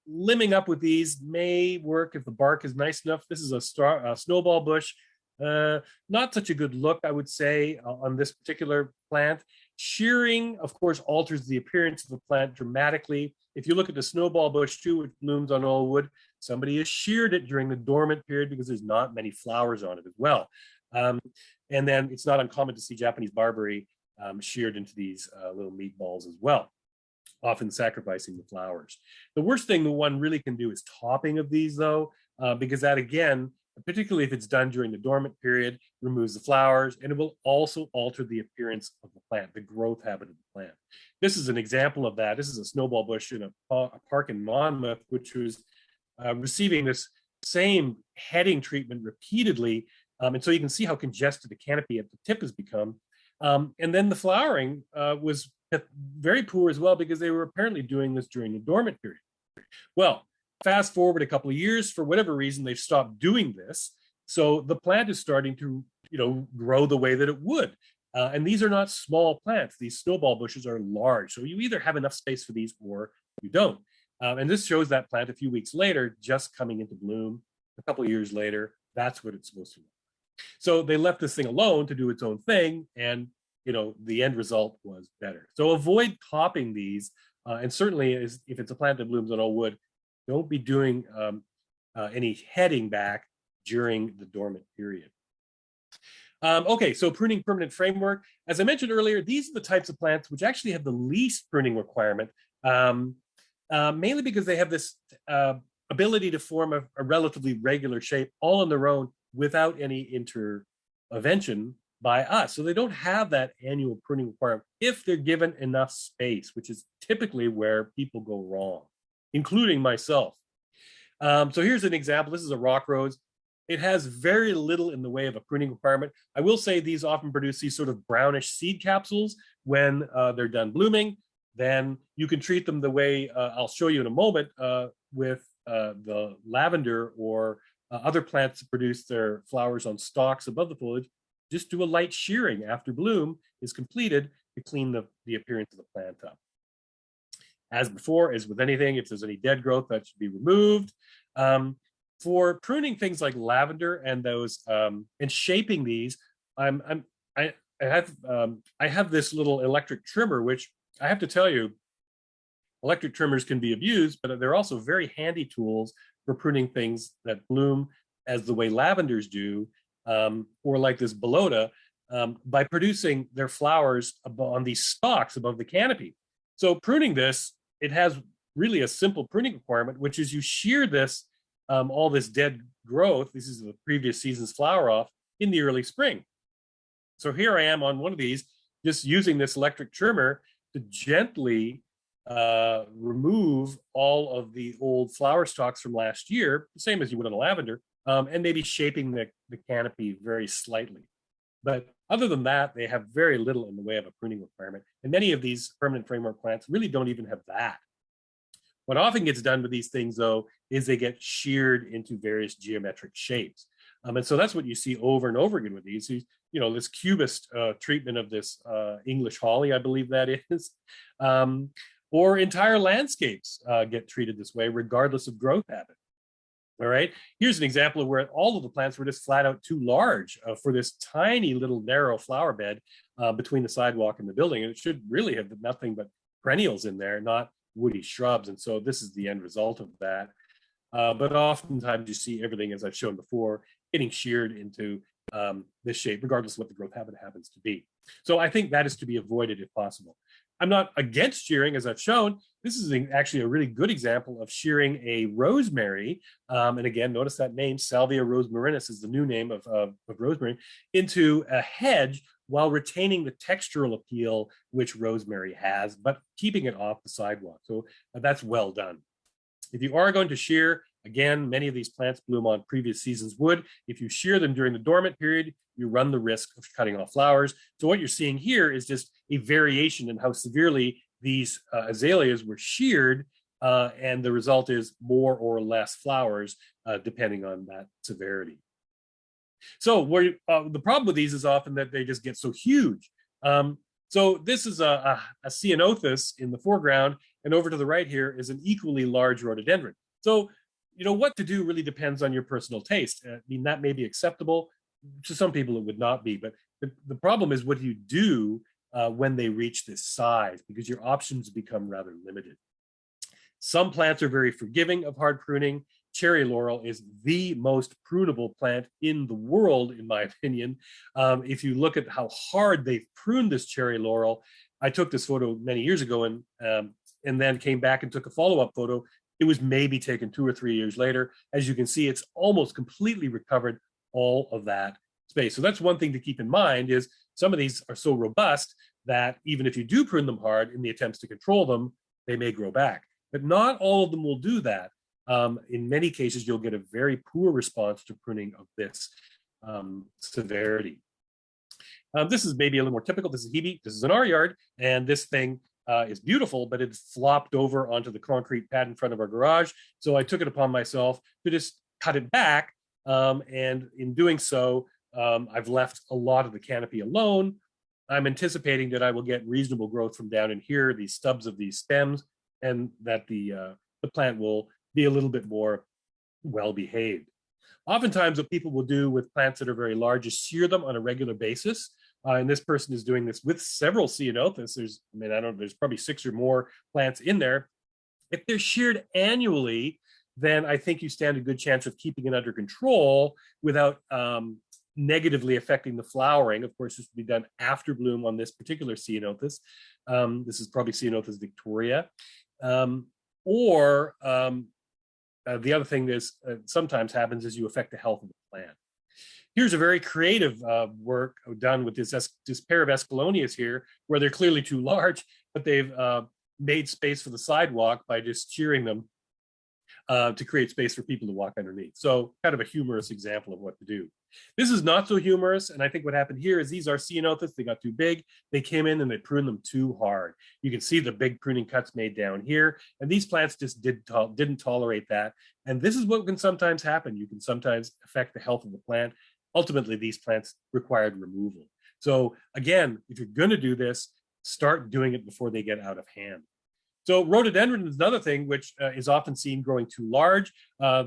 Limbing up with these may work if the bark is nice enough. This is a snowball bush. Not such a good look, I would say, on this particular plant. Shearing, of course, alters the appearance of the plant dramatically. If you look at the snowball bush too, which blooms on old wood, somebody has sheared it during the dormant period because there's not many flowers on it as well. And then it's not uncommon to see Japanese barberry sheared into these little meatballs as well, often sacrificing the flowers. The worst thing the one really can do is topping of these, though, because that, again, particularly if it's done during the dormant period, removes the flowers, and it will also alter the appearance of the plant, the growth habit of the plant. This is an example of that. This is a snowball bush in a park in Monmouth, which was receiving this same heading treatment repeatedly. And so you can see how congested the canopy at the tip has become. And then the flowering was very poor as well, because they were apparently doing this during the dormant period. Well, fast forward a couple of years, for whatever reason, they've stopped doing this. So the plant is starting to, grow the way that it would. And these are not small plants. These snowball bushes are large. So you either have enough space for these or you don't. And this shows that plant a few weeks later, just coming into bloom. A couple of years later, that's what it's supposed to look like. So they left this thing alone to do its own thing. And, the end result was better. So avoid topping these. And certainly if it's a plant that blooms on all wood, don't be doing any heading back during the dormant period. Okay, so pruning permanent framework. As I mentioned earlier, these are the types of plants which actually have the least pruning requirement, mainly because they have this ability to form a relatively regular shape all on their own without any intervention by us. So they don't have that annual pruning requirement if they're given enough space, which is typically where people go wrong, including myself. So here's an example. This is a rock rose. It has very little in the way of a pruning requirement. I will say these often produce these sort of brownish seed capsules when they're done blooming. Then you can treat them the way I'll show you in a moment with the lavender or other plants that produce their flowers on stalks above the foliage. Just do a light shearing after bloom is completed to clean the appearance of the plant up. As before, as with anything, if there's any dead growth, that should be removed. For pruning things like lavender and those and shaping these, I have this little electric trimmer, which I have to tell you, electric trimmers can be abused, but they're also very handy tools for pruning things that bloom as the way lavenders do, or like this bolota, by producing their flowers on these stalks above the canopy. So pruning this, it has really a simple pruning requirement, which is you shear this, all this dead growth, this is the previous season's flower off, in the early spring. So here I am on one of these, just using this electric trimmer to gently remove all of the old flower stalks from last year, the same as you would on a lavender, and maybe shaping the canopy very slightly. But other than that, they have very little in the way of a pruning requirement. And many of these permanent framework plants really don't even have that. What often gets done with these things, though, is they get sheared into various geometric shapes. And so that's what you see over and over again with these. This cubist treatment of this English holly, I believe that is, or entire landscapes get treated this way, regardless of growth habit. All right, here's an example of where all of the plants were just flat out too large for this tiny little narrow flower bed between the sidewalk and the building. And it should really have nothing but perennials in there, not woody shrubs. And so this is the end result of that. But oftentimes you see everything, as I've shown before, getting sheared into this shape, regardless of what the growth habit happens to be. So I think that is to be avoided if possible. I'm not against shearing, as I've shown. This is actually a really good example of shearing a rosemary. And again, notice that name, Salvia rosmarinus is the new name of rosemary, into a hedge while retaining the textural appeal which rosemary has, but keeping it off the sidewalk. So that's well done. If you are going to shear, again, many of these plants bloom on previous season's wood. If you shear them during the dormant period, you run the risk of cutting off flowers. So what you're seeing here is just a variation in how severely these azaleas were sheared, and the result is more or less flowers, depending on that severity. So the problem with these is often that they just get so huge. So this is a ceanothus in the foreground, and over to the right here is an equally large rhododendron. So, what to do really depends on your personal taste. I mean, that may be acceptable. To some people, it would not be. But the problem is, what do you do when they reach this size? Because your options become rather limited. Some plants are very forgiving of hard pruning. Cherry laurel is the most prunable plant in the world, in my opinion. If you look at how hard they've pruned this cherry laurel, I took this photo many years ago and then came back and took a follow-up photo It was maybe taken 2 or 3 years later. As you can see, it's almost completely recovered all of that space. So that's one thing to keep in mind, is some of these are so robust that even if you do prune them hard in the attempts to control them, they may grow back. But not all of them will do that. In many cases, you'll get a very poor response to pruning of this severity. This is maybe a little more typical. This is Hebe. This is in our yard, and this thing is beautiful, but it flopped over onto the concrete pad in front of our garage. So I took it upon myself to just cut it back, and in doing so, I've left a lot of the canopy alone. I'm anticipating that I will get reasonable growth from down in here, these stubs of these stems, and that the plant will be a little bit more well behaved. Oftentimes, what people will do with plants that are very large is shear them on a regular basis. And this person is doing this with several ceanothus. There's probably 6 or more plants in there. If they're sheared annually, then I think you stand a good chance of keeping it under control without negatively affecting the flowering. Of course, this will be done after bloom on this particular ceanothus. This is probably Ceanothus victoria. The other thing that sometimes happens is you affect the health of the plant. Here's a very creative work done with this pair of Escalonias here, where they're clearly too large, but they've made space for the sidewalk by just shearing them to create space for people to walk underneath. So kind of a humorous example of what to do. This is not so humorous, and I think what happened here is these are ceanothus. They got too big. They came in and they pruned them too hard. You can see the big pruning cuts made down here, and these plants just didn't tolerate that. And this is what can sometimes happen. You can sometimes affect the health of the plant. Ultimately, these plants required removal. So again, if you're going to do this, start doing it before they get out of hand. So rhododendron is another thing which is often seen growing too large.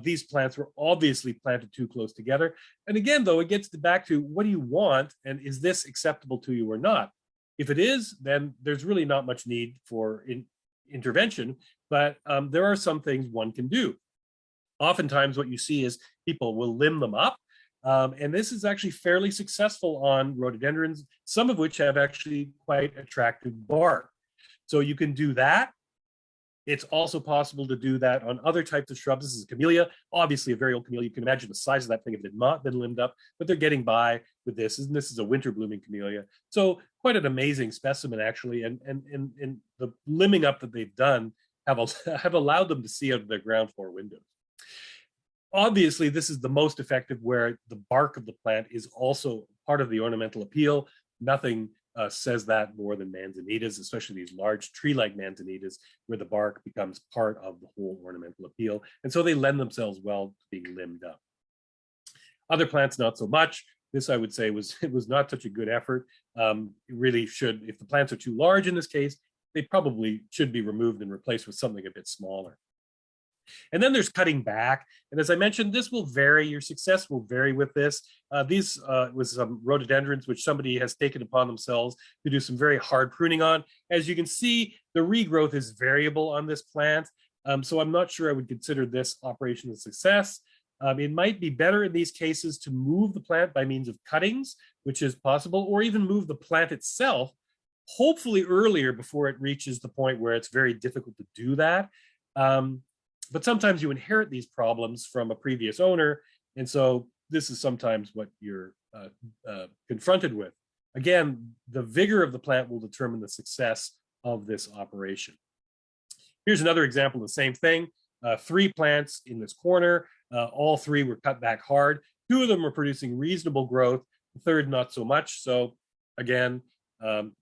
These plants were obviously planted too close together. And again, though, it gets back to what do you want, and is this acceptable to you or not? If it is, then there's really not much need for intervention, but there are some things one can do. Oftentimes what you see is people will limb them up, and this is actually fairly successful on rhododendrons, some of which have actually quite attractive bark. So you can do that. It's also possible to do that on other types of shrubs. This is a camellia, obviously a very old camellia. You can imagine the size of that thing if it had not been limbed up, but they're getting by with this. And this is a winter blooming camellia. So quite an amazing specimen, actually. And the limbing up that they've done have allowed them to see out of their ground floor windows. Obviously, this is the most effective where the bark of the plant is also part of the ornamental appeal. Nothing says that more than manzanitas, especially these large tree-like manzanitas, where the bark becomes part of the whole ornamental appeal. And so they lend themselves well to being limbed up. Other plants, not so much. This, I would say, was not such a good effort. It really should, if the plants are too large in this case, they probably should be removed and replaced with something a bit smaller. And then there's cutting back. And as I mentioned, this will vary. Your success will vary with this. These was some rhododendrons, which somebody has taken upon themselves to do some very hard pruning on. As you can see, the regrowth is variable on this plant. So I'm not sure I would consider this operation a success. It might be better in these cases to move the plant by means of cuttings, which is possible, or even move the plant itself, hopefully earlier before it reaches the point where it's very difficult to do that. But sometimes you inherit these problems from a previous owner. And so this is sometimes what you're confronted with. Again, the vigor of the plant will determine the success of this operation. Here's another example of the same thing. 3 plants in this corner. All 3 were cut back hard. 2 of them were producing reasonable growth. The third, not so much. So again,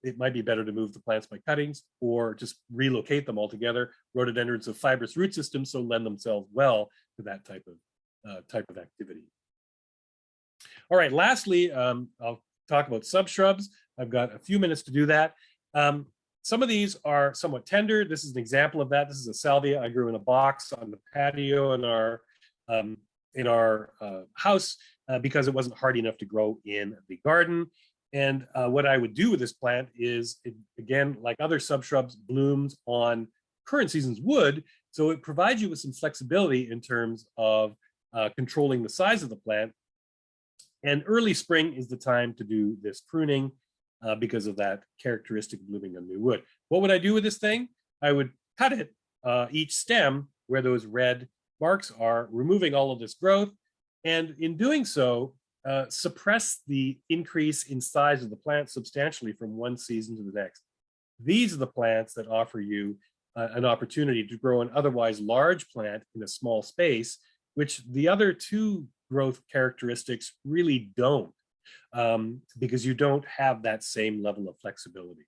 it might be better to move the plants by cuttings or just relocate them altogether. Rhododendrons have fibrous root systems, so lend themselves well to that type of activity. All right, lastly, I'll talk about sub-shrubs. I've got a few minutes to do that. Some of these are somewhat tender. This is an example of that. This is a salvia I grew in a box on the patio in our house because it wasn't hardy enough to grow in the garden. And what I would do with this plant is, it, again, like other sub-shrubs, blooms on current season's wood. So it provides you with some flexibility in terms of controlling the size of the plant. And early spring is the time to do this pruning because of that characteristic blooming on new wood. What would I do with this thing? I would cut it, each stem, where those red marks are, removing all of this growth, and in doing so, suppress the increase in size of the plant substantially from one season to the next. These are the plants that offer you an opportunity to grow an otherwise large plant in a small space, which the other two growth characteristics really don't, because you don't have that same level of flexibility.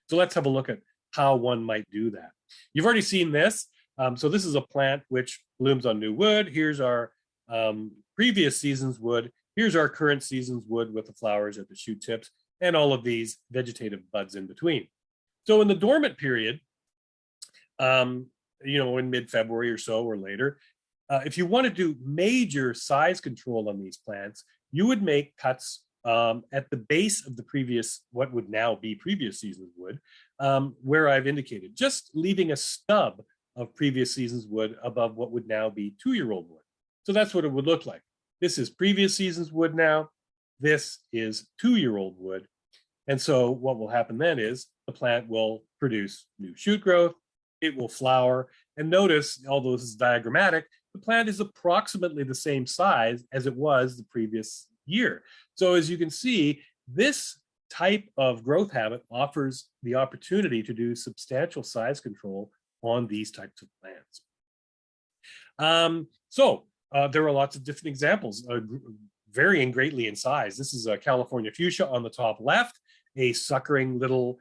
So let's have a look at how one might do that. You've already seen this. So this is a plant which blooms on new wood. Here's our previous season's wood. Here's our current season's wood with the flowers at the shoot tips and all of these vegetative buds in between. So in the dormant period, in mid-February or so or later, if you want to do major size control on these plants, you would make cuts at the base of the previous, what would now be previous season's wood, where I've indicated, just leaving a stub of previous season's wood above what would now be 2-year-old wood. So that's what it would look like. This is previous season's wood now. This is 2-year-old wood. And so what will happen then is the plant will produce new shoot growth, it will flower, and notice, although this is diagrammatic, the plant is approximately the same size as it was the previous year. So as you can see, this type of growth habit offers the opportunity to do substantial size control on these types of plants. There are lots of different examples, varying greatly in size. This is a California fuchsia on the top left, a suckering little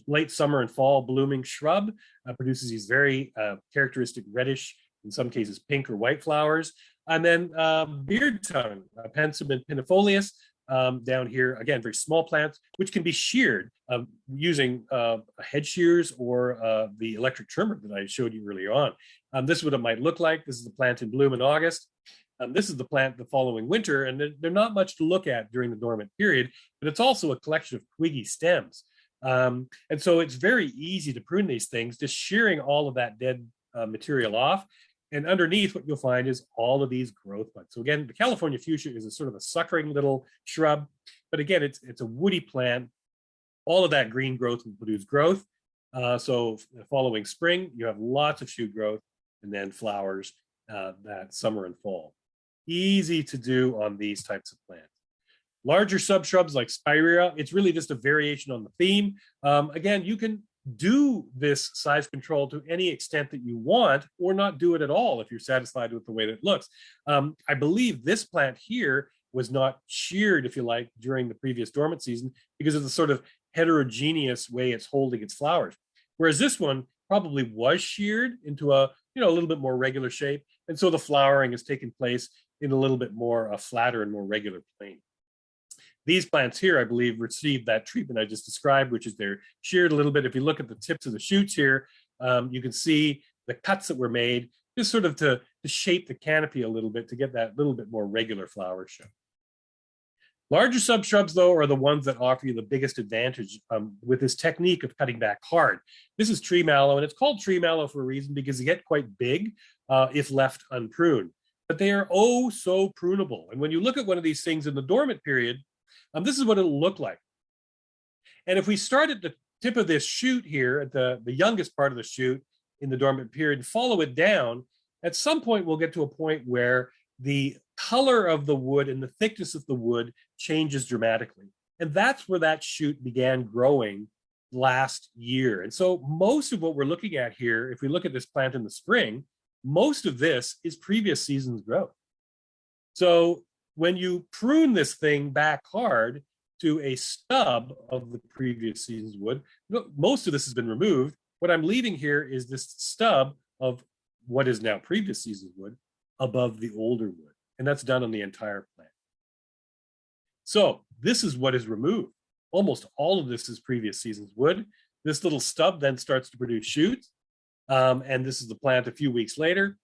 late summer and fall blooming shrub, produces these very characteristic reddish, in some cases pink or white flowers. And then beard tongue, Penstemon pinifolius, down here, again, very small plants, which can be sheared using head shears or the electric trimmer that I showed you earlier on. This is what it might look like. This is the plant in bloom in August. This is the plant the following winter, and they're not much to look at during the dormant period, but it's also a collection of twiggy stems. And so it's very easy to prune these things, just shearing all of that dead material off. And underneath, what you'll find is all of these growth buds. So again, the California fuchsia is a sort of a suckering little shrub, but again, it's a woody plant. All of that green growth will produce growth. So the following spring, you have lots of shoot growth and then flowers that summer and fall. Easy to do on these types of plants. Larger sub-shrubs like spirea, it's really just a variation on the theme. Again, you can do this size control to any extent that you want, or not do it at all if you're satisfied with the way that it looks. I believe this plant here was not sheared, if you like, during the previous dormant season because of the sort of heterogeneous way it's holding its flowers. Whereas this one probably was sheared into a little bit more regular shape, and so the flowering has taken place in a little bit more flatter and more regular plane. These plants here, I believe, received that treatment I just described, which is they're sheared a little bit. If you look at the tips of the shoots here, you can see the cuts that were made, just sort of to shape the canopy a little bit to get that little bit more regular flower show. Larger sub-shrubs, though, are the ones that offer you the biggest advantage with this technique of cutting back hard. This is tree mallow, and it's called tree mallow for a reason because they get quite big if left unpruned. But they are oh so prunable. And when you look at one of these things in the dormant period, this is what it'll look like. And if we start at the tip of this shoot here, at the youngest part of the shoot in the dormant period, and follow it down, at some point we'll get to a point where the color of the wood and the thickness of the wood changes dramatically. And that's where that shoot began growing last year. And so most of what we're looking at here, if we look at this plant in the spring, most of this is previous season's growth. So when you prune this thing back hard to a stub of the previous season's wood, most of this has been removed. What I'm leaving here is this stub of what is now previous season's wood above the older wood. And that's done on the entire plant. So this is what is removed. Almost all of this is previous season's wood. This little stub then starts to produce shoots. And this is the plant a few weeks later.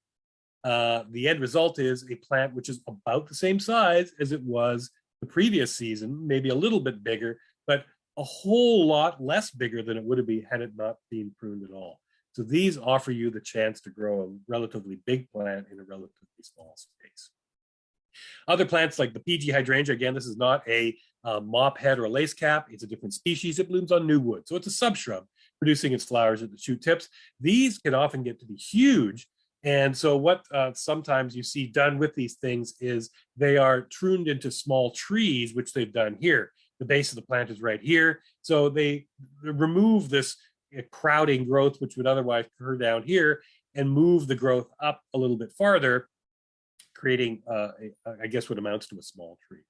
The end result is a plant which is about the same size as it was the previous season, maybe a little bit bigger, but a whole lot less bigger than it would have been had it not been pruned at all. So these offer you the chance to grow a relatively big plant in a relatively small space. Other plants like the PG hydrangea, again, this is not a mop head or a lace cap. It's a different species. It blooms on new wood. So it's a sub-shrub. producing its flowers at the shoot tips. These can often get to be huge. And so what sometimes you see done with these things is they are pruned into small trees, which they've done here. The base of the plant is right here. So they remove this crowding growth, which would otherwise occur down here, and move the growth up a little bit farther, creating, I guess, what amounts to a small tree.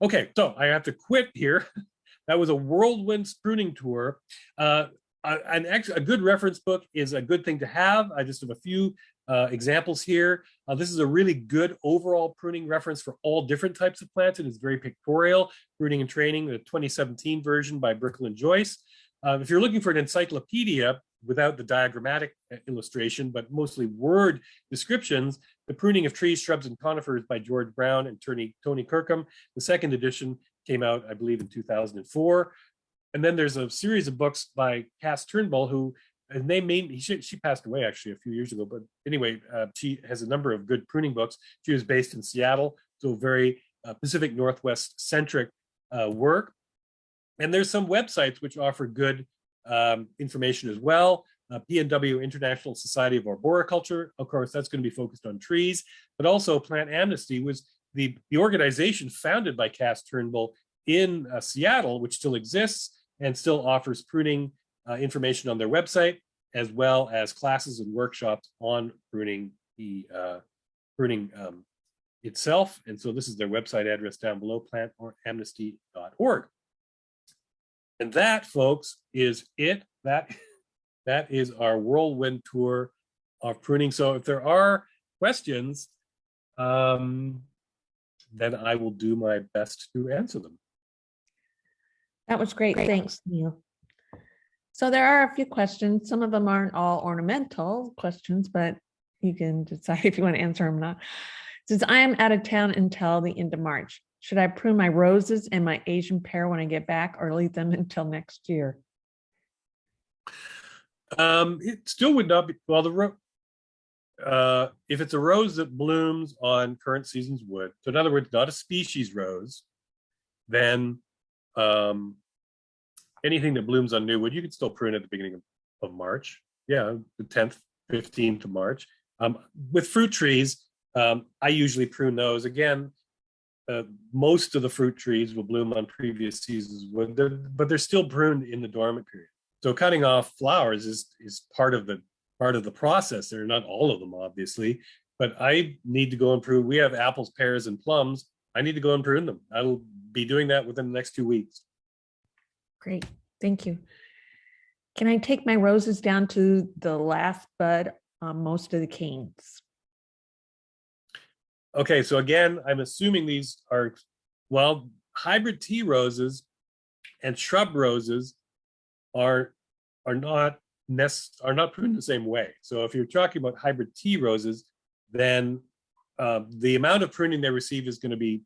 Okay, so I have to quit here. That was a whirlwind pruning tour. A good reference book is a good thing to have. I just have a few examples here. This is a really good overall pruning reference for all different types of plants. It is very pictorial. Pruning and Training, the 2017 version by Brickell and Joyce. If you're looking for an encyclopedia without the diagrammatic illustration, but mostly word descriptions, The Pruning of Trees, Shrubs, and Conifers by George Brown and Tony Kirkham. The second edition came out, I believe, in 2004. And then there's a series of books by Cass Turnbull, who, and she passed away actually a few years ago, but anyway, she has a number of good pruning books. She was based in Seattle, so very Pacific Northwest centric work. And there's some websites which offer good information as well. PNW, International Society of Arboriculture, of course, that's going to be focused on trees, but also Plant Amnesty was the organization founded by Cass Turnbull in Seattle, which still exists and still offers pruning information on their website, as well as classes and workshops on pruning itself. And so this is their website address down below, plantamnesty.org. And that, folks, is it. That is our whirlwind tour of pruning. So if there are questions, then I will do my best to answer them. That was great. Thanks, Neil. So there are a few questions. Some of them aren't all ornamental questions, but you can decide if you want to answer them or not. It says, I am out of town until the end of March. Should I prune my roses and my Asian pear when I get back, or leave them until next year? It still would not be, well, if it's a rose that blooms on current season's wood, so in other words, not a species rose, then anything that blooms on new wood, you can still prune at the beginning of March. Yeah, the 10th, 15th of March. With fruit trees, I usually prune those. Again, most of the fruit trees will bloom on previous season's wood, but they're still pruned in the dormant period. So cutting off flowers is part of the process. They're not all of them, obviously, but I need to go and prune. We have apples, pears, and plums. I need to go and prune them. I'll be doing that within the next 2 weeks. Great, thank you. Can I take my roses down to the last bud on most of the canes? Okay, so again, I'm assuming these are, well, hybrid tea roses and shrub roses are not pruned the same way. So if you're talking about hybrid tea roses, then the amount of pruning they receive is going to be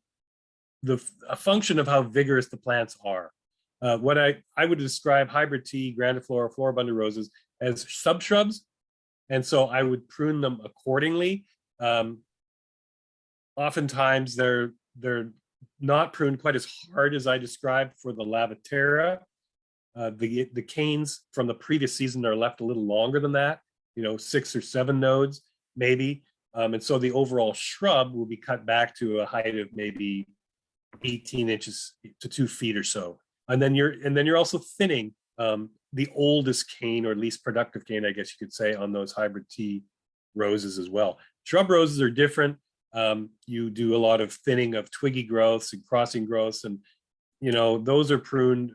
a function of how vigorous the plants are. What I would describe hybrid tea, grandiflora, floribunda roses as sub-shrubs, and so I would prune them accordingly. Oftentimes they're not pruned quite as hard as I described for the Lavatera. The canes from the previous season are left a little longer than that, 6 or 7 nodes maybe, and so the overall shrub will be cut back to a height of maybe 18 inches to 2 feet or so. And then you're also thinning the oldest cane, or least productive cane, I guess you could say, on those hybrid tea roses as well. Shrub roses are different. You do a lot of thinning of twiggy growths and crossing growths, and those are pruned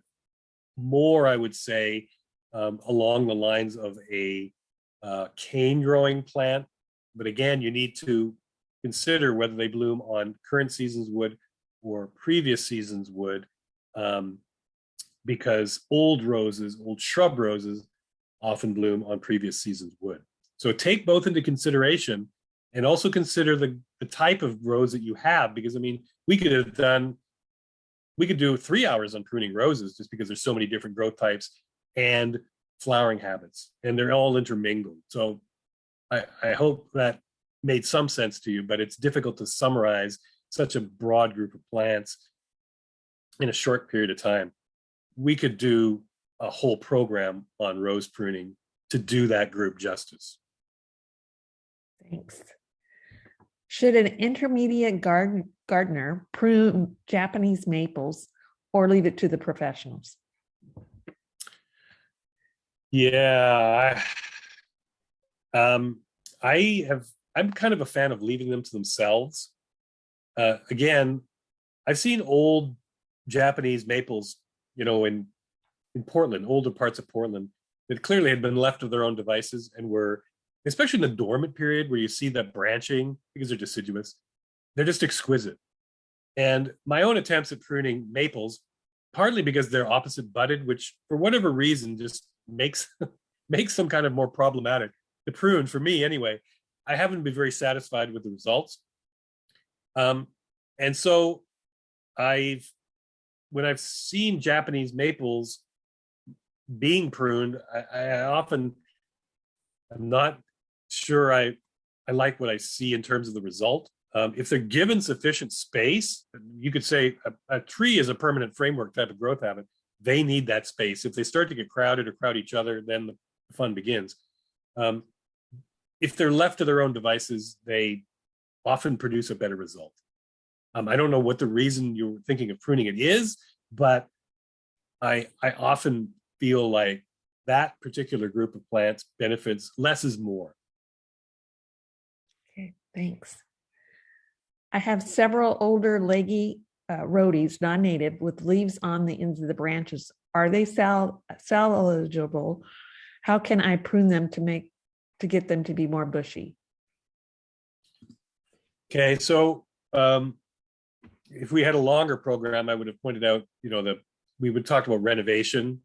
more, I would say, along the lines of a cane growing plant. But again, you need to consider whether they bloom on current season's wood or previous season's wood, because old shrub roses often bloom on previous season's wood. So take both into consideration, and also consider the type of rose that you have, because we could do 3 hours on pruning roses just because there's so many different growth types and flowering habits, and they're all intermingled. So I hope that made some sense to you, but it's difficult to summarize such a broad group of plants in a short period of time. We could do a whole program on rose pruning to do that group justice. Thanks. Should an intermediate gardener prune Japanese maples or leave it to the professionals? Yeah, I'm kind of a fan of leaving them to themselves. Again, I've seen old Japanese maples, in Portland, older parts of Portland, that clearly had been left to their own devices and were, especially in the dormant period where you see that branching because they're deciduous, they're just exquisite. And my own attempts at pruning maples, partly because they're opposite budded, which for whatever reason just makes them kind of more problematic to prune for me anyway. I haven't been very satisfied with the results. And so when I've seen Japanese maples being pruned, I often, I'm not sure I like what I see in terms of the result. If they're given sufficient space, you could say a tree is a permanent framework type of growth habit. They need that space. If they start to get crowded or crowd each other, then the fun begins. If they're left to their own devices, they often produce a better result. I don't know what the reason you're thinking of pruning it is, but I often feel like that particular group of plants benefits. Less is more. Okay, thanks. I have several older leggy rhodies, non-native, with leaves on the ends of the branches. Are they salvageable? How can I prune them to get them to be more bushy? Okay, so if we had a longer program, I would have pointed out, that we would talk about renovation,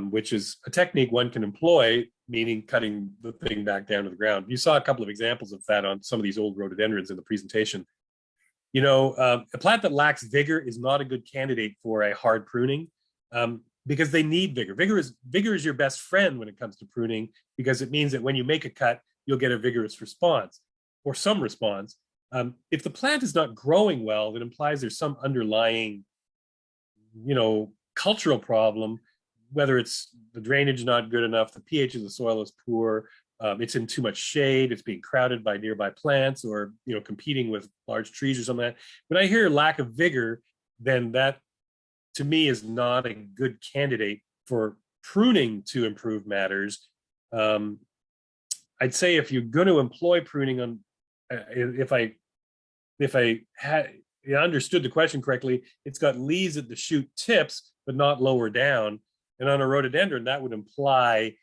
which is a technique one can employ, meaning cutting the thing back down to the ground. You saw a couple of examples of that on some of these old rhododendrons in the presentation. A plant that lacks vigor is not a good candidate for a hard pruning because they need vigor. Vigor is your best friend when it comes to pruning, because it means that when you make a cut, you'll get a vigorous response or some response. If the plant is not growing well, that implies there's some underlying, cultural problem, whether it's the drainage not good enough, the pH of the soil is poor, it's in too much shade, it's being crowded by nearby plants, or competing with large trees or something like that. When I hear lack of vigor, then that to me is not a good candidate for pruning to improve matters. I'd say if you're going to employ pruning on, if I had understood the question correctly, it's got leaves at the shoot tips, but not lower down. And on a rhododendron, that would imply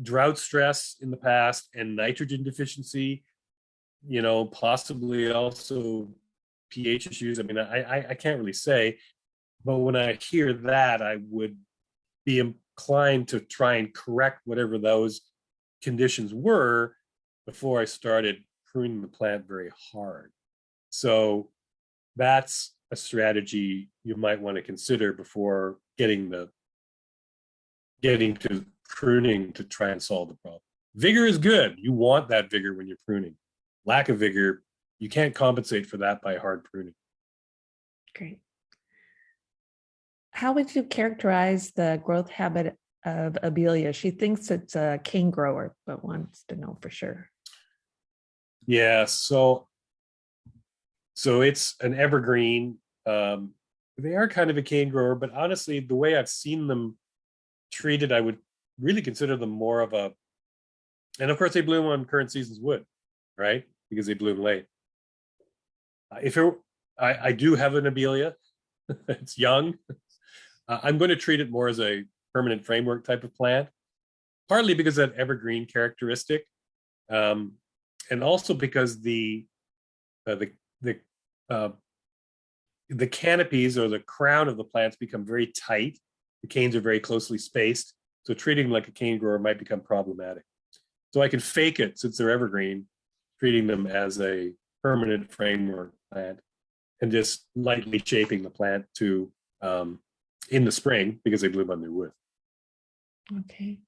drought stress in the past and nitrogen deficiency, possibly also pH issues. I mean, I can't really say, but when I hear that, I would be inclined to try and correct whatever those conditions were before I started pruning the plant very hard. So that's a strategy you might want to consider before getting to pruning to try and solve the problem. Vigor is good. You want that vigor when you're pruning. Lack of vigor, you can't compensate for that by hard pruning. Great. How would you characterize the growth habit of Abelia? She thinks it's a cane grower, but wants to know for sure. Yeah, so it's an evergreen. They are kind of a cane grower, but honestly, the way I've seen them treated, I would really consider them more of a, and of course they bloom on current season's wood, right? Because they bloom late. I do have an Abelia. It's young. I'm going to treat it more as a permanent framework type of plant, partly because of that evergreen characteristic, and also because the canopies or the crown of the plants become very tight. The canes are very closely spaced, so treating them like a cane grower might become problematic. So I can fake it, since they're evergreen, treating them as a permanent framework plant and just lightly shaping the plant to in the spring, because they bloom on new wood. Okay.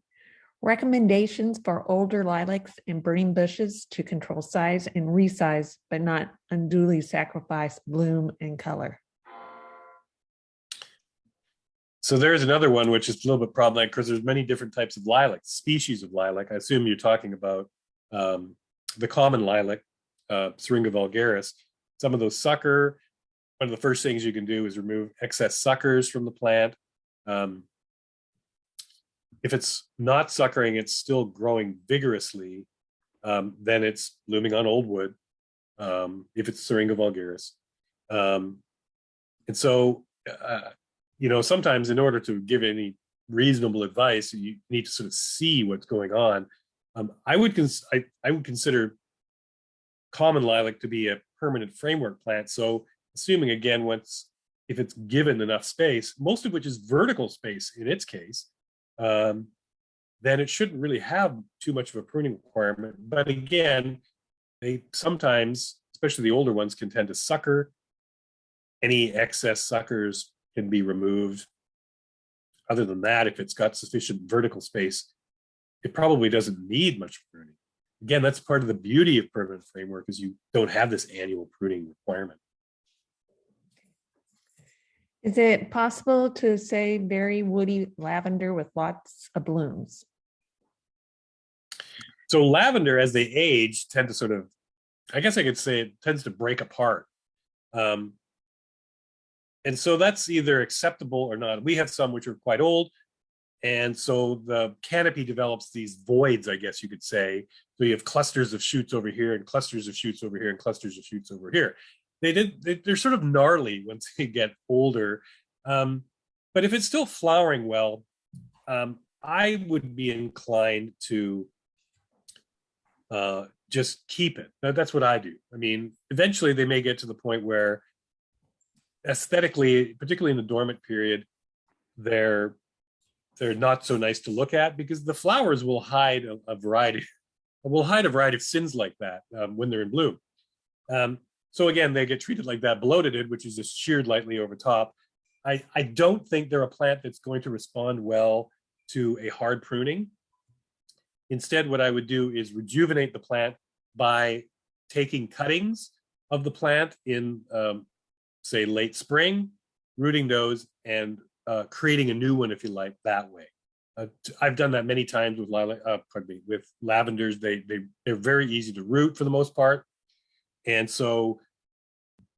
Recommendations for older lilacs and burning bushes to control size and resize, but not unduly sacrifice bloom and color. So there's another one which is a little bit problematic because there's many different types of lilac, species of lilac. I assume you're talking about the common lilac, Syringa vulgaris. Some of those sucker. One of the first things you can do is remove excess suckers from the plant. If it's not suckering, it's still growing vigorously, then it's blooming on old wood, if it's Syringa vulgaris. And so, sometimes in order to give any reasonable advice, you need to sort of see what's going on. I would consider common lilac to be a permanent framework plant. So assuming again, if it's given enough space, most of which is vertical space in its case, then it shouldn't really have too much of a pruning requirement. But again, they sometimes, especially the older ones, can tend to sucker. Any excess suckers can be removed. Other than that, if it's got sufficient vertical space, it probably doesn't need much pruning. Again, that's part of the beauty of permanent framework is you don't have this annual pruning requirement. Is it possible to say very woody lavender with lots of blooms? So lavender, as they age, tend to sort of, I guess I could say it tends to break apart. And so that's either acceptable or not. We have some which are quite old. And so the canopy develops these voids, I guess you could say. So you have clusters of shoots over here and clusters of shoots over here and clusters of shoots over here. They're sort of gnarly once they get older. But if it's still flowering well, I would be inclined to just keep it. That's what I do. I mean, eventually they may get to the point where aesthetically, particularly in the dormant period, they're not so nice to look at because the flowers will hide a variety of sins like that when they're in bloom. So again, they get treated like that below did, which is just sheared lightly over top. I don't think they're a plant that's going to respond well to a hard pruning. Instead, what I would do is rejuvenate the plant by taking cuttings of the plant in, say, late spring, rooting those and creating a new one, if you like, that way. I've done that many times with with lavenders. They're very easy to root for the most part. And so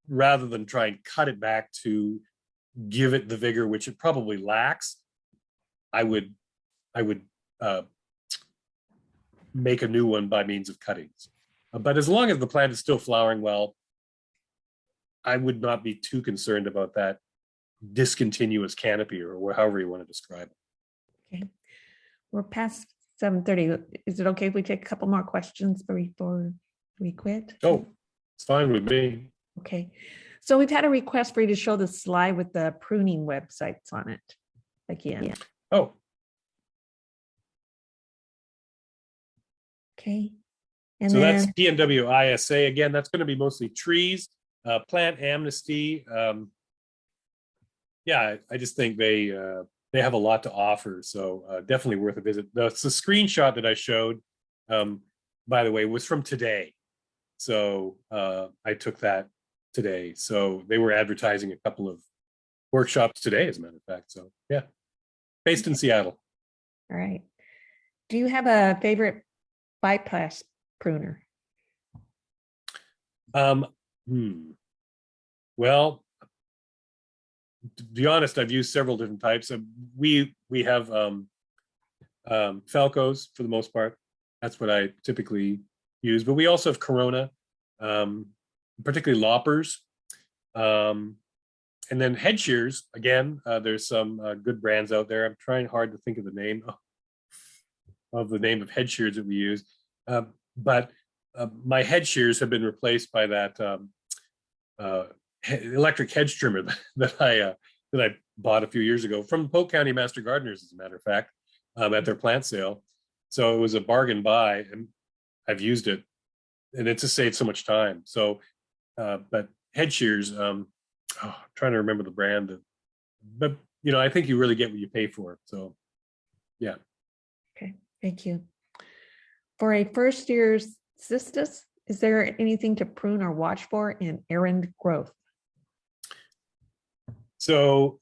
rather than try and cut it back to give it the vigor, which it probably lacks, I would make a new one by means of cuttings. But as long as the plant is still flowering well, I would not be too concerned about that discontinuous canopy or however you want to describe it. Okay. We're past 7:30. Is it okay if we take a couple more questions before we quit? Oh, it's fine with me. Okay. So we've had a request for you to show the slide with the pruning websites on it again. Yeah. Oh. Okay. And so then, that's PNW ISA. Again, that's going to be mostly trees, plant amnesty. Yeah, I just think they have a lot to offer. So definitely worth a visit. The screenshot that I showed, by the way, was from today. So I took that today. So they were advertising a couple of workshops today, as a matter of fact. So yeah, based in Seattle. all right. Do you have a favorite bypass pruner? Well, to be honest, I've used several different types. We have Falcos for the most part. That's what I typically use. But we also have Corona, particularly loppers. And then head shears. Again, there's some good brands out there. I'm trying hard to think of the name of head shears that we use. But my head shears have been replaced by that electric hedge trimmer that I bought a few years ago from Polk County Master Gardeners, as a matter of fact, at their plant sale. So it was a bargain buy, and I've used it, and it just saved so much time. So, but head shears, I'm trying to remember the brand, but I think you really get what you pay for. So, yeah. Okay, thank you. For a first year cistus, is there anything to prune or watch for in errand growth? So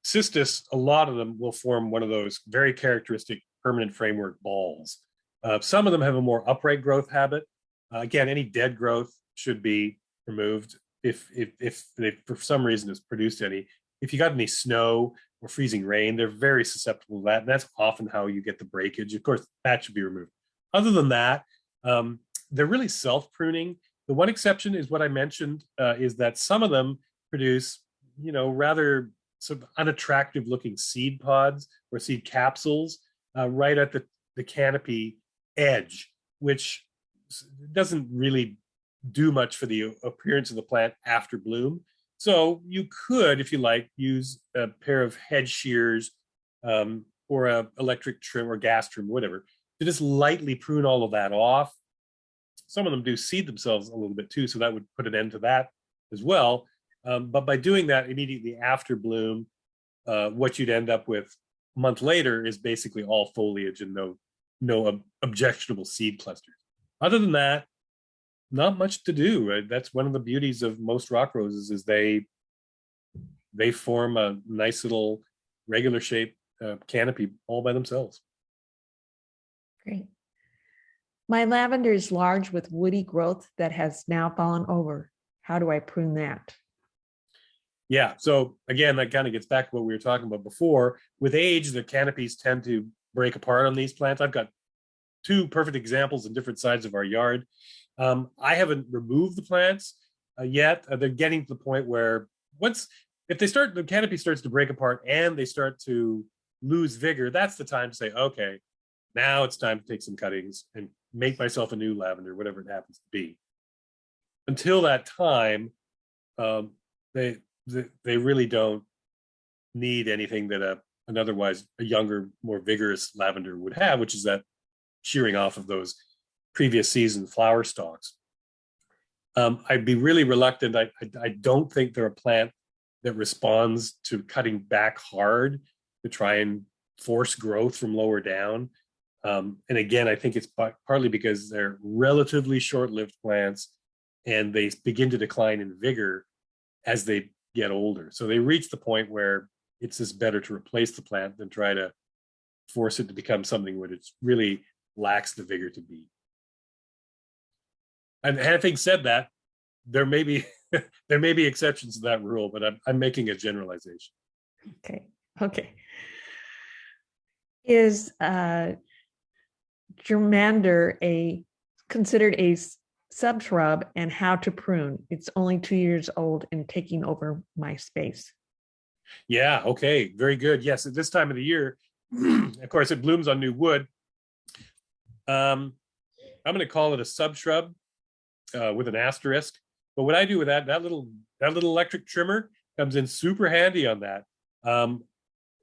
cistus, a lot of them will form one of those very characteristic permanent framework balls. Some of them have a more upright growth habit. Again, any dead growth should be removed if they, for some reason, has produced any. If you got any snow or freezing rain, they're very susceptible to that. And that's often how you get the breakage. Of course, that should be removed. Other than that, they're really self-pruning. The one exception is what I mentioned, is that some of them produce, rather sort of unattractive looking seed pods or seed capsules right at the canopy edge, which doesn't really do much for the appearance of the plant after bloom. So you could, if you like, use a pair of hedge shears or a electric trim or gas trim, whatever, to just lightly prune all of that off. Some of them do seed themselves a little bit too, so that would put an end to that as well. But by doing that immediately after bloom, what you'd end up with a month later is basically all foliage and no objectionable seed clusters. Other than that, not much to do. That's one of the beauties of most rock roses is they form a nice little regular shaped canopy all by themselves. Great. My lavender is large with woody growth that has now fallen over. How do I prune that? Yeah, so again, that kind of gets back to what we were talking about before. With age, the canopies tend to break apart on these plants. I've got two perfect examples in different sides of our yard. I haven't removed the plants yet. They're getting to the point where if the canopy starts to break apart and they start to lose vigor, that's the time to say, okay, now it's time to take some cuttings and make myself a new lavender, whatever it happens to be. Until that time, they really don't need anything that an otherwise a younger, more vigorous lavender would have, which is that shearing off of those previous season flower stalks. I'd be really reluctant. I don't think they're a plant that responds to cutting back hard to try and force growth from lower down. And again, I think it's partly because they're relatively short-lived plants and they begin to decline in vigor as they get older. So they reach the point where it's just better to replace the plant than try to force it to become something where it really lacks the vigor to be. And having said that, there may be exceptions to that rule, but I'm making a generalization. Okay. Is germander considered a sub-shrub, and how to prune? It's only 2 years old and taking over my space. Yeah, okay, very good. Yes, at this time of the year, of course, it blooms on new wood. I'm going to call it a sub-shrub with an asterisk. But what I do with that little electric trimmer comes in super handy on that.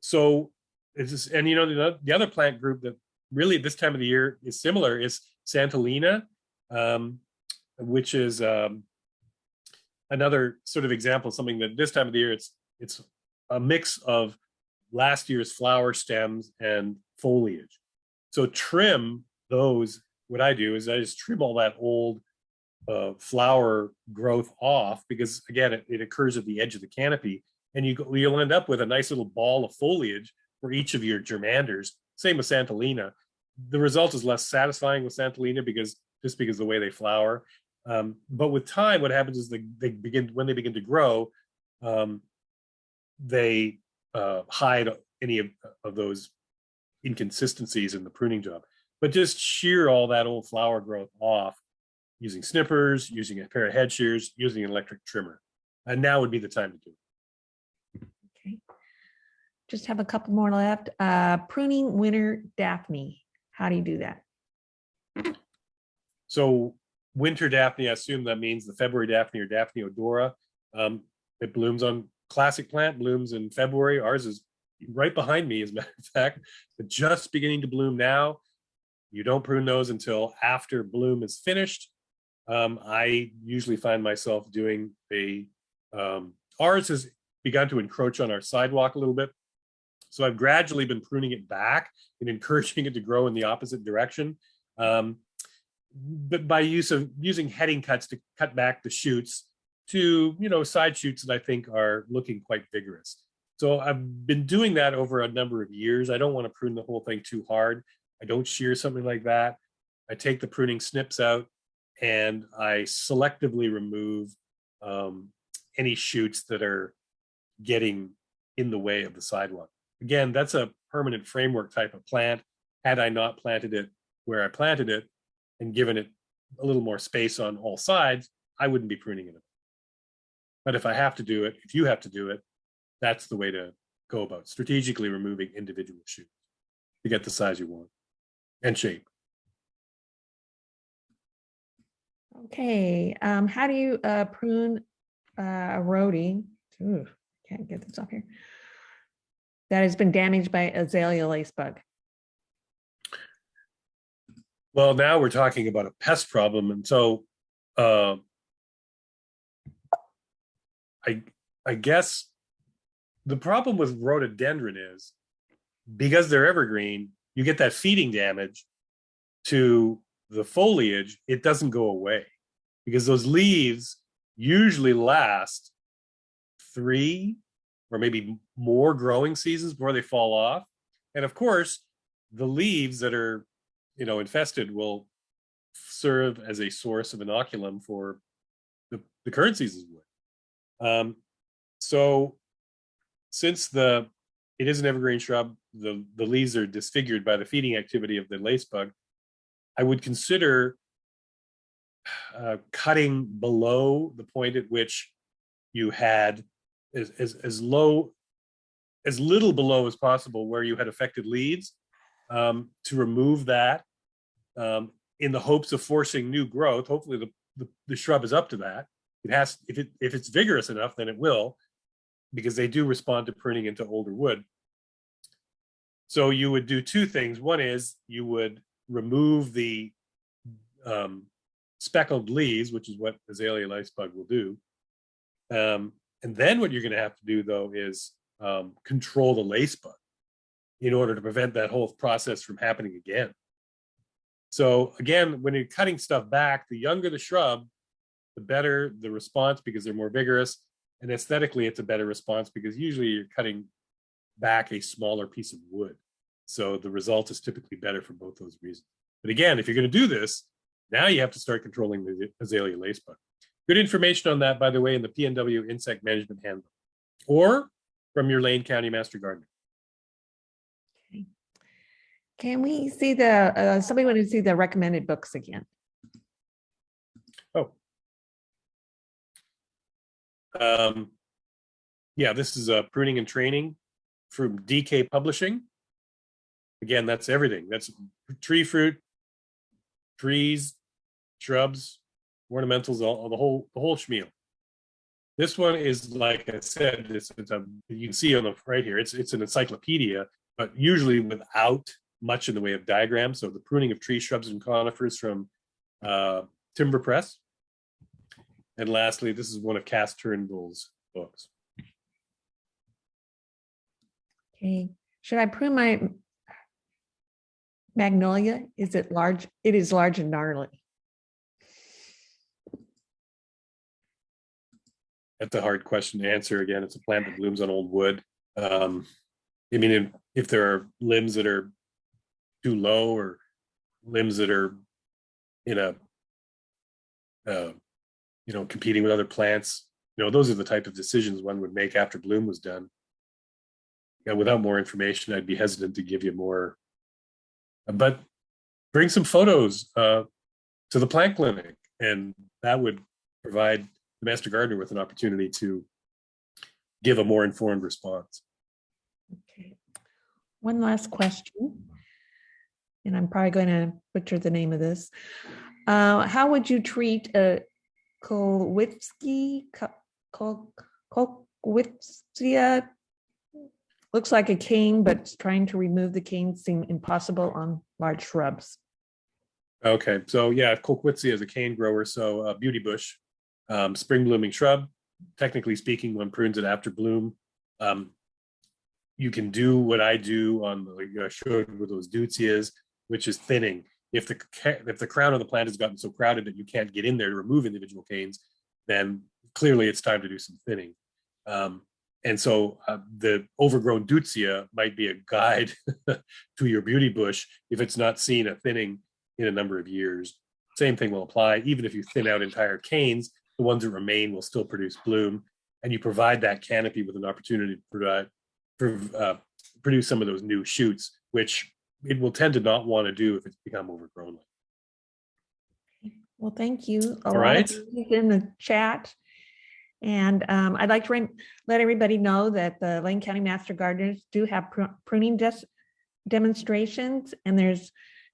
So it's just, and the other plant group that really this time of the year is similar is Santolina, which is another sort of example of something that this time of the year it's a mix of last year's flower stems and foliage. So trim those. What I do is I just trim all that old flower growth off, because again it occurs at the edge of the canopy, and you'll end up with a nice little ball of foliage for each of your germanders. Same with Santolina. The result is less satisfying with Santolina because of the way they flower. But with time, what happens is when they begin to grow, they hide any of those inconsistencies in the pruning job. But just shear all that old flower growth off using snippers, using a pair of head shears, using an electric trimmer. And now would be the time to do it. Okay. Just have a couple more left. Pruning winter Daphne. How do you do that? So winter Daphne, I assume that means the February Daphne or Daphne odora. It blooms on classic plant, blooms in February. Ours is right behind me, as a matter of fact, but just beginning to bloom now. You don't prune those until after bloom is finished. I usually find myself doing ours has begun to encroach on our sidewalk a little bit. So I've gradually been pruning it back and encouraging it to grow in the opposite direction. But by using heading cuts to cut back the shoots to, side shoots that I think are looking quite vigorous. So I've been doing that over a number of years. I don't want to prune the whole thing too hard. I don't shear something like that. I take the pruning snips out and I selectively remove any shoots that are getting in the way of the sidewalk. Again, that's a permanent framework type of plant. Had I not planted it where I planted it and given it a little more space on all sides, I wouldn't be pruning it. But if I have to do it, if you have to do it, that's the way to go about strategically removing individual shoots to get the size you want and shape. Okay, how do you prune a rhodie? Ooh, can't get this off here. That has been damaged by azalea lace bug. Well, now we're talking about a pest problem, and so I guess the problem with rhododendron is because they're evergreen, you get that feeding damage to the foliage. It doesn't go away because those leaves usually last 3 or maybe more growing seasons before they fall off. And of course, the leaves that are, infested will serve as a source of inoculum for the current season's wood. So since it is an evergreen shrub, the leaves are disfigured by the feeding activity of the lace bug, I would consider cutting below the point at which you had as little below as possible where you had affected leaves, to remove that in the hopes of forcing new growth. Hopefully the shrub is up to that. It has, if it's vigorous enough, then it will, because they do respond to pruning into older wood. So you would do 2 things. One is you would remove the speckled leaves, which is what azalea lice bug will do. And then what you're going to have to do, though, is control the lace bug in order to prevent that whole process from happening again. So again, when you're cutting stuff back, the younger the shrub, the better the response because they're more vigorous. And aesthetically, it's a better response because usually you're cutting back a smaller piece of wood. So the result is typically better for both those reasons. But again, if you're going to do this, now you have to start controlling the azalea lace bug. Good information on that, by the way, in the PNW Insect Management Handbook or from your Lane County Master Gardener. Okay. Can we see somebody want to see the recommended books again? Oh. Yeah, this is Pruning and Training from DK Publishing. Again, that's everything. That's tree fruit, trees, shrubs, ornamentals, the whole schmeal. This one is, like I said, you can see on the right here, it's an encyclopedia, but usually without much in the way of diagrams. So the pruning of trees, shrubs, and conifers from Timber Press. And lastly, this is one of Cass Turnbull's books. Okay. Should I prune my magnolia? Is it large? It is large and gnarly. That's a hard question to answer. Again, it's a plant that blooms on old wood. I mean, if there are limbs that are too low or limbs that are in a, competing with other plants, those are the type of decisions one would make after bloom was done. Yeah, without more information, I'd be hesitant to give you more. But bring some photos to the plant clinic, and that would provide the Master Gardener with an opportunity to give a more informed response. Okay. One last question, and I'm probably going to butcher the name of this. How would you treat a Kolwitsia? Looks like a cane, but trying to remove the cane seems impossible on large shrubs. Okay, so yeah, Kolkwitsia is a cane grower, so beauty bush, spring blooming shrub. Technically speaking, one prunes it after bloom. You can do what I do on I showed with those Deutzias, which is thinning. If the crown of the plant has gotten so crowded that you can't get in there to remove individual canes, then clearly it's time to do some thinning. And so the overgrown deutzia might be a guide to your beauty bush if it's not seen a thinning in a number of years. Same thing will apply. Even if you thin out entire canes, the ones that remain will still produce bloom, and you provide that canopy with an opportunity to produce some of those new shoots, which it will tend to not want to do if it's become overgrown. Well, thank you. All right. In the chat. And I'd like to let everybody know that the Lane County Master Gardeners do have pruning demonstrations, and there's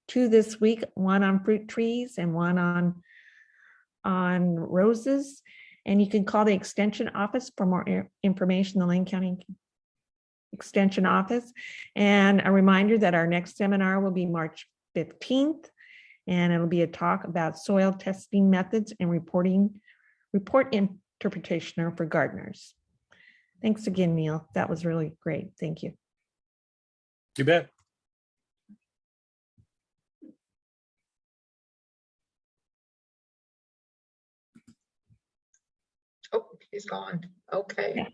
2 this week, one on fruit trees and one on roses. And you can call the Extension Office for more information, the Lane County Extension Office. And a reminder that our next seminar will be March 15th, and it'll be a talk about soil testing methods and report interpretation for gardeners. Thanks again, Neil. That was really great. Thank you. You bet. Oh, he's gone. Okay. Yeah.